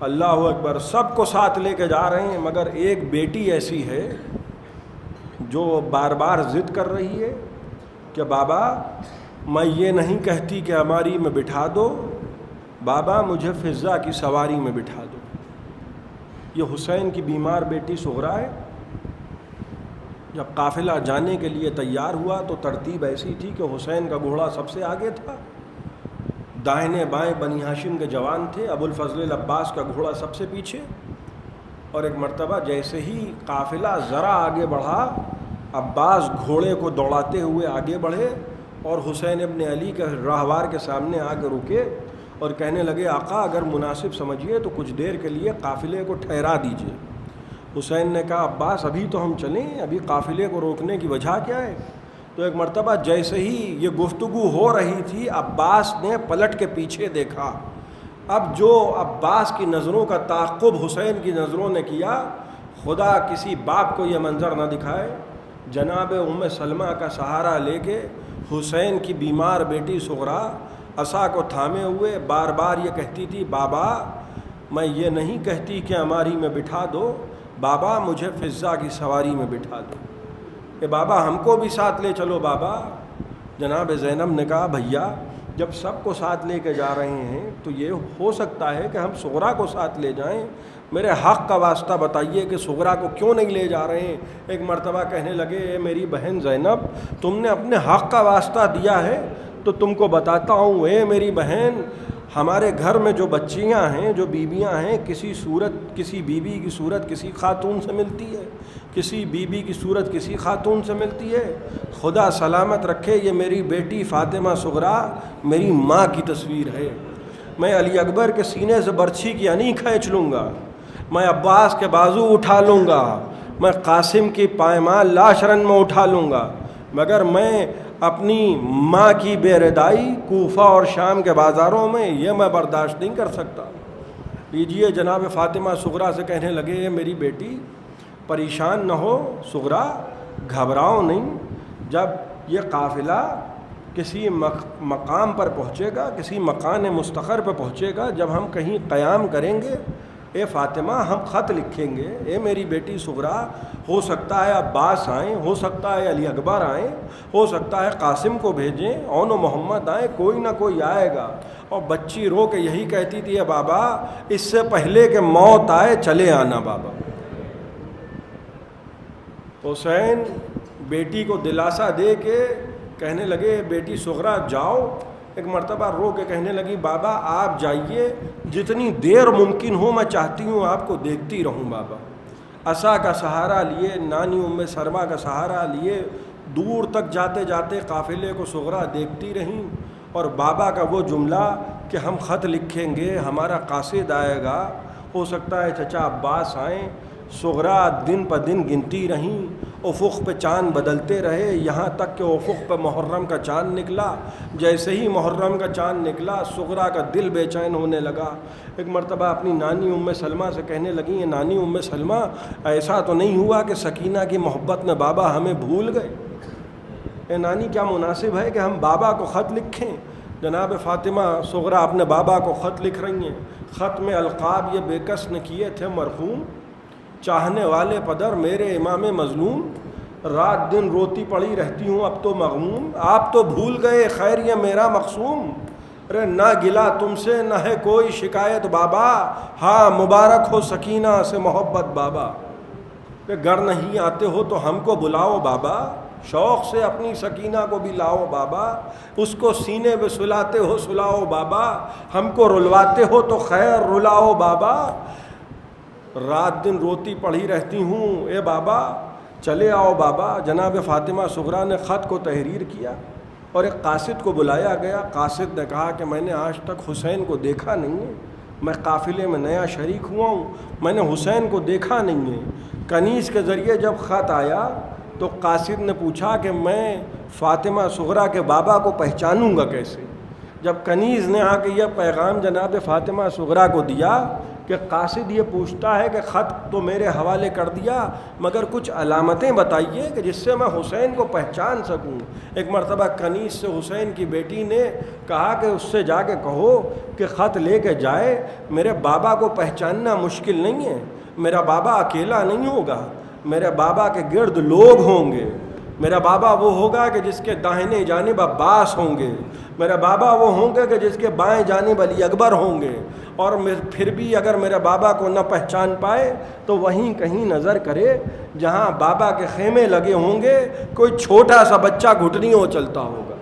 اللہ اکبر, سب کو ساتھ لے کے جا رہے ہیں, مگر ایک بیٹی ایسی ہے جو بار بار ضد کر رہی ہے کہ بابا میں یہ نہیں کہتی کہ ہماری میں بٹھا دو, بابا مجھے فضہ کی سواری میں بٹھا دو. یہ حسین کی بیمار بیٹی سغرا ہے. جب قافلہ جانے کے لیے تیار ہوا تو ترتیب ایسی تھی کہ حسین کا گھوڑا سب سے آگے تھا, دائیں بائیں بنی ہاشم کے جوان تھے, ابو الفضل العباس کا گھوڑا سب سے پیچھے. اور ایک مرتبہ جیسے ہی قافلہ ذرا آگے بڑھا عباس گھوڑے کو دوڑاتے ہوئے آگے بڑھے اور حسین ابن علی کے راہوار کے سامنے آ کے رکے اور کہنے لگے آقا اگر مناسب سمجھیے تو کچھ دیر کے لیے قافلے کو ٹھہرا دیجیے۔ حسین نے کہا عباس ابھی تو ہم چلیں، ابھی قافلے کو روکنے کی وجہ کیا ہے؟ تو ایک مرتبہ جیسے ہی یہ گفتگو ہو رہی تھی عباس نے پلٹ کے پیچھے دیکھا۔ اب جو عباس کی نظروں کا تعاقب حسین کی نظروں نے کیا، خدا کسی باپ کو یہ منظر نہ دکھائے، جناب ام سلمہ کا سہارا لے کے حسین کی بیمار بیٹی صغرا عصا کو تھامے ہوئے بار بار یہ کہتی تھی بابا میں یہ نہیں کہتی کہ ہماری میں بٹھا دو، بابا مجھے فضہ کی سواری میں بٹھا دو، کہ بابا ہم کو بھی ساتھ لے چلو بابا۔ جناب زینب نے کہا بھیا جب سب کو ساتھ لے کے جا رہے ہیں تو یہ ہو سکتا ہے کہ ہم صغرا کو ساتھ لے جائیں، میرے حق کا واسطہ بتائیے کہ صغرا کو کیوں نہیں لے جا رہے ہیں؟ ایک مرتبہ کہنے لگے اے میری بہن زینب تم نے اپنے حق کا واسطہ دیا ہے تو تم کو بتاتا ہوں، اے میری بہن ہمارے گھر میں جو بچیاں ہیں، جو بیویاں ہیں، کسی بیوی کی صورت کسی خاتون سے ملتی ہے، کسی بیوی کی صورت کسی خاتون سے ملتی ہے۔ خدا سلامت رکھے یہ میری بیٹی فاطمہ صغرا میری ماں کی تصویر ہے، میں علی اکبر کے سینے سے برچھی کی انی کھینچ لوں گا، میں عباس کے بازو اٹھا لوں گا، میں قاسم کی پائمال لاش رن میں اٹھا لوں گا، مگر میں اپنی ماں کی بے ردائی کوفہ اور شام کے بازاروں میں یہ میں برداشت نہیں کر سکتا۔ لیجئے جناب فاطمہ صغرا سے کہنے لگے میری بیٹی پریشان نہ ہو صغرا، گھبراؤ نہیں، جب یہ قافلہ کسی مقام پر پہنچے گا، کسی مکان مستقر پر پہنچے گا، جب ہم کہیں قیام کریں گے اے فاطمہ ہم خط لکھیں گے، اے میری بیٹی صغرا ہو سکتا ہے عباس آئیں، ہو سکتا ہے علی اکبر آئیں، ہو سکتا ہے قاسم کو بھیجیں، اون و محمد آئیں، کوئی نہ کوئی آئے گا۔ اور بچی رو کے یہی کہتی تھی اے بابا اس سے پہلے کہ موت آئے چلے آنا بابا۔ حسین بیٹی کو دلاسا دے کے کہنے لگے بیٹی صغرا جاؤ، ایک مرتبہ رو کے کہنے لگی بابا آپ جائیے، جتنی دیر ممکن ہو میں چاہتی ہوں آپ کو دیکھتی رہوں بابا۔ عصا کا سہارا لیے، نانی ام سلمہ کا سہارا لیے، دور تک جاتے جاتے قافلے کو صغرا دیکھتی رہیں، اور بابا کا وہ جملہ کہ ہم خط لکھیں گے، ہمارا قاصد آئے گا، ہو سکتا ہے چچا عباس آئیں، صغرا دن پہ دن گنتی رہیں، افق پہ چاند بدلتے رہے، یہاں تک کہ افق پہ محرم کا چاند نکلا۔ جیسے ہی محرم کا چاند نکلا صغرا کا دل بے چین ہونے لگا۔ ایک مرتبہ اپنی نانی ام سلمہ سے کہنے لگی یہ نانی ام سلمہ ایسا تو نہیں ہوا کہ سکینہ کی محبت میں بابا ہمیں بھول گئے؟ اے نانی کیا مناسب ہے کہ ہم بابا کو خط لکھیں؟ جناب فاطمہ صغرا اپنے بابا کو خط لکھ رہی ہیں، خط میں القاب یہ بے کس نے کیے تھے مرحوم، چاہنے والے پدر میرے امام مظلوم، رات دن روتی پڑی رہتی ہوں اب تو مغموم، آپ تو بھول گئے خیر یہ میرا مقصوم، ارے نہ گلا تم سے نہ ہے کوئی شکایت بابا، ہاں مبارک ہو سکینہ سے محبت بابا، کہ گر نہیں آتے ہو تو ہم کو بلاؤ بابا، شوق سے اپنی سکینہ کو بھی لاؤ بابا، اس کو سینے میں سلاتے ہو سلاؤ بابا، ہم کو رلواتے ہو تو خیر رلاؤ بابا، رات دن روتی پڑھی رہتی ہوں اے بابا چلے آؤ بابا۔ جناب فاطمہ صغرا نے خط کو تحریر کیا اور ایک قاصد کو بلایا گیا۔ قاصد نے کہا کہ میں نے آج تک حسین کو دیکھا نہیں ہے، میں قافلے میں نیا شریک ہوا ہوں، میں نے حسین کو دیکھا نہیں ہے۔ کنیز کے ذریعے جب خط آیا تو قاصد نے پوچھا کہ میں فاطمہ صغرا کے بابا کو پہچانوں گا کیسے؟ جب کنیز نے آ کے یہ پیغام جناب فاطمہ صغرا کو دیا کہ قاصد یہ پوچھتا ہے کہ خط تو میرے حوالے کر دیا مگر کچھ علامتیں بتائیے کہ جس سے میں حسین کو پہچان سکوں۔ ایک مرتبہ کنیز سے حسین کی بیٹی نے کہا کہ اس سے جا کے کہو کہ خط لے کے جائے، میرے بابا کو پہچاننا مشکل نہیں ہے، میرا بابا اکیلا نہیں ہوگا، میرے بابا کے گرد لوگ ہوں گے، میرا بابا وہ ہوگا کہ جس کے داہنے جانب عباس ہوں گے، میرا بابا وہ ہوں گے کہ جس کے بائیں جانب علی اکبر ہوں گے، اور پھر بھی اگر میرے بابا کو نہ پہچان پائے تو وہیں کہیں نظر کرے جہاں بابا کے خیمے لگے ہوں گے، کوئی چھوٹا سا بچہ گھٹنیوں چلتا ہوگا۔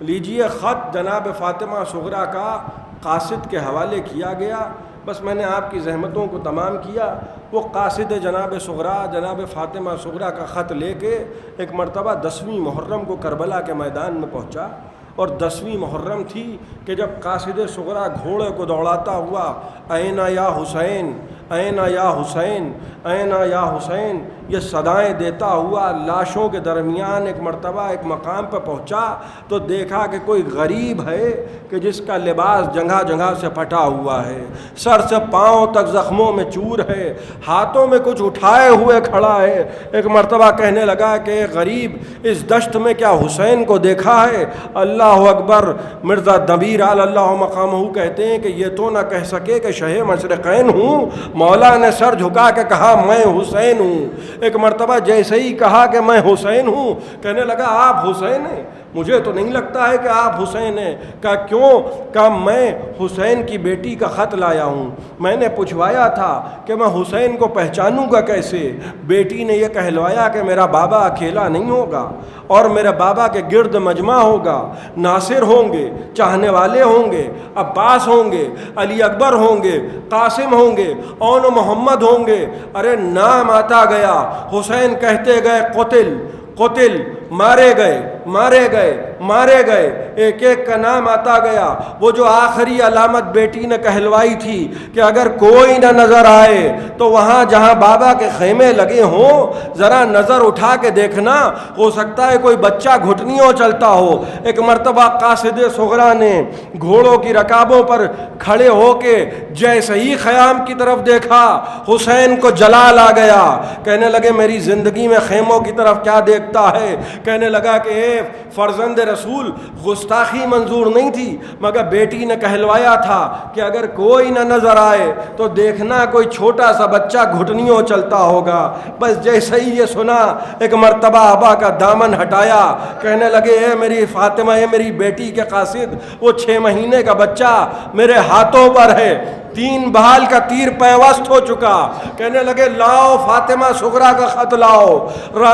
لیجئے خط جناب فاطمہ صغرا کا قاصد کے حوالے کیا گیا۔ بس میں نے آپ کی زحمتوں کو تمام کیا۔ وہ قاصد جناب صغرا جناب فاطمہ صغرا کا خط لے کے ایک مرتبہ 10ویں محرم کو کربلا کے میدان میں پہنچا، اور 10ویں محرم تھی کہ جب قاصد صغرا گھوڑے کو دوڑاتا ہوا اینا یا حسین، اینا یا حسین، اینا یا حسین یہ صدائیں دیتا ہوا لاشوں کے درمیان ایک مرتبہ ایک مقام پہ پہنچا تو دیکھا کہ کوئی غریب ہے کہ جس کا لباس جگہ جگہ سے پھٹا ہوا ہے، سر سے پاؤں تک زخموں میں چور ہے، ہاتھوں میں کچھ اٹھائے ہوئے کھڑا ہے۔ ایک مرتبہ کہنے لگا کہ غریب اس دشت میں کیا حسین کو دیکھا ہے؟ اللہ اکبر۔ مرزا دبیر اللہ مقامہ کہتے ہیں کہ یہ تو نہ کہہ سکے کہ شہ مشرقین ہوں، مولا نے سر جھکا کے کہا میں حسین ہوں۔ ایک مرتبہ جیسے ہی کہا کہ میں حسین ہوں، کہنے لگا آپ حسین ہیں؟ مجھے تو نہیں لگتا ہے کہ آپ حسین ہیں۔ کہا کیوں؟ کہا میں حسین کی بیٹی کا خط لایا ہوں، میں نے پوچھوایا تھا کہ میں حسین کو پہچانوں گا کیسے؟ بیٹی نے یہ کہلوایا کہ میرا بابا اکیلا نہیں ہوگا اور میرے بابا کے گرد مجمع ہوگا، ناصر ہوں گے، چاہنے والے ہوں گے، عباس ہوں گے، علی اکبر ہوں گے، قاسم ہوں گے، اون محمد ہوں گے۔ ارے نام آتا گیا، حسین کہتے گئے قتل قتل، مارے گئے مارے گئے مارے گئے، ایک ایک کا نام آتا گیا۔ وہ جو آخری علامت بیٹی نے کہلوائی تھی کہ اگر کوئی نہ نظر آئے تو وہاں جہاں بابا کے خیمے لگے ہوں ذرا نظر اٹھا کے دیکھنا، ہو سکتا ہے کوئی بچہ گھٹنیوں چلتا ہو۔ ایک مرتبہ قاصد صغرا نے گھوڑوں کی رکابوں پر کھڑے ہو کے جیسے ہی خیام کی طرف دیکھا حسین کو جلال آ گیا۔ کہنے لگے میری زندگی میں خیموں کی طرف کیا دیکھتا ہے؟ کہنے لگا کہ اے فرزند رسول، گستاخی منظور نہیں تھی، مگر بیٹی نے کہلوایا تھا کہ اگر کوئی نہ نظر آئے تو دیکھنا کوئی چھوٹا سا بچہ گھٹنیوں چلتا ہوگا۔ بس جیسے ہی یہ سنا ایک مرتبہ آبا کا دامن ہٹایا، کہنے لگے اے میری فاطمہ، اے میری بیٹی کے قاصد، وہ 6 مہینے کا بچہ میرے ہاتھوں پر ہے، 3 بال کا تیر پیوست ہو چکا۔ کہنے لگے لاؤ فاطمہ صغرا کا خط لاؤ۔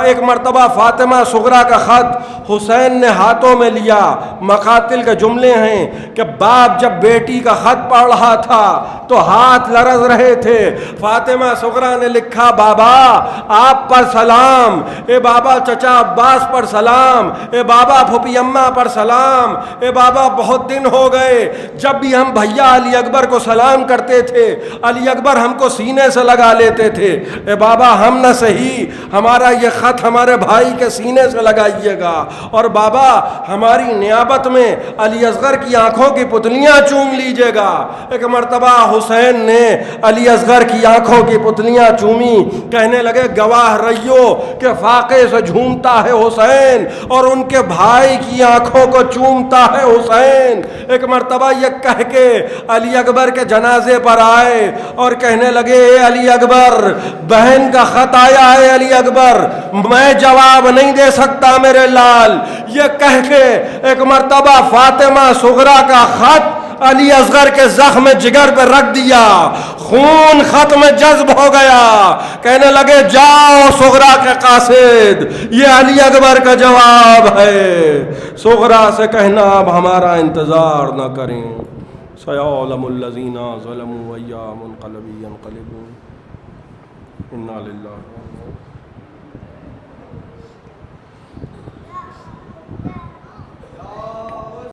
ایک مرتبہ فاطمہ صغرا کا خط حسین نے ہاتھوں میں لیا۔ مقاتل کے جملے ہیں کہ باپ جب بیٹی کا خط پڑھ رہا تھا تو ہاتھ لرز رہے تھے۔ فاطمہ صغرا نے لکھا بابا آپ پر سلام، اے بابا چچا عباس پر سلام، اے بابا پھوپھی اماں پر سلام، اے بابا بہت دن ہو گئے جب بھی ہم بھیا علی اکبر کو سلام کرتے تھے علی اکبر ہم کو سینے سے لگا لیتے تھے، اے بابا ہم نہ صحیح ہمارا یہ خط ہمارے بھائی کے سینے سے لگائیے گا، اور بابا ہماری نیابت میں علی اصغر کی آنکھوں کی پتلیاں چوم لیجیے گا۔ ایک مرتبہ حسین نے علی اصغر کی آنکھوں کی پتلیاں چومی۔ کہنے لگے گواہ رہیو کہ فاقے سے جھومتا ہے حسین اور ان کے بھائی کی آنکھوں کو چومتا ہے حسین۔ ایک مرتبہ یہ کہہ کے علی اکبر کے جنازے پر آئے اور کہنے لگے اے علی اکبر بہن کا خط آیا ہے علی اکبر، میں جواب نہیں دے سکتا میرے لال۔ یہ کہہ کے ایک مرتبہ فاطمہ صغرا کا خط علی اصغر کے زخم جگر پہ رکھ دیا، خون خط میں جذب ہو گیا۔ کہنے لگے جاؤ صغرا کے قاصد، یہ علی اکبر کا جواب ہے، صغرا سے کہنا اب ہمارا انتظار نہ کریں۔ سيعلم الذين ظلموا أيّ منقلب ينقلبون إنا لله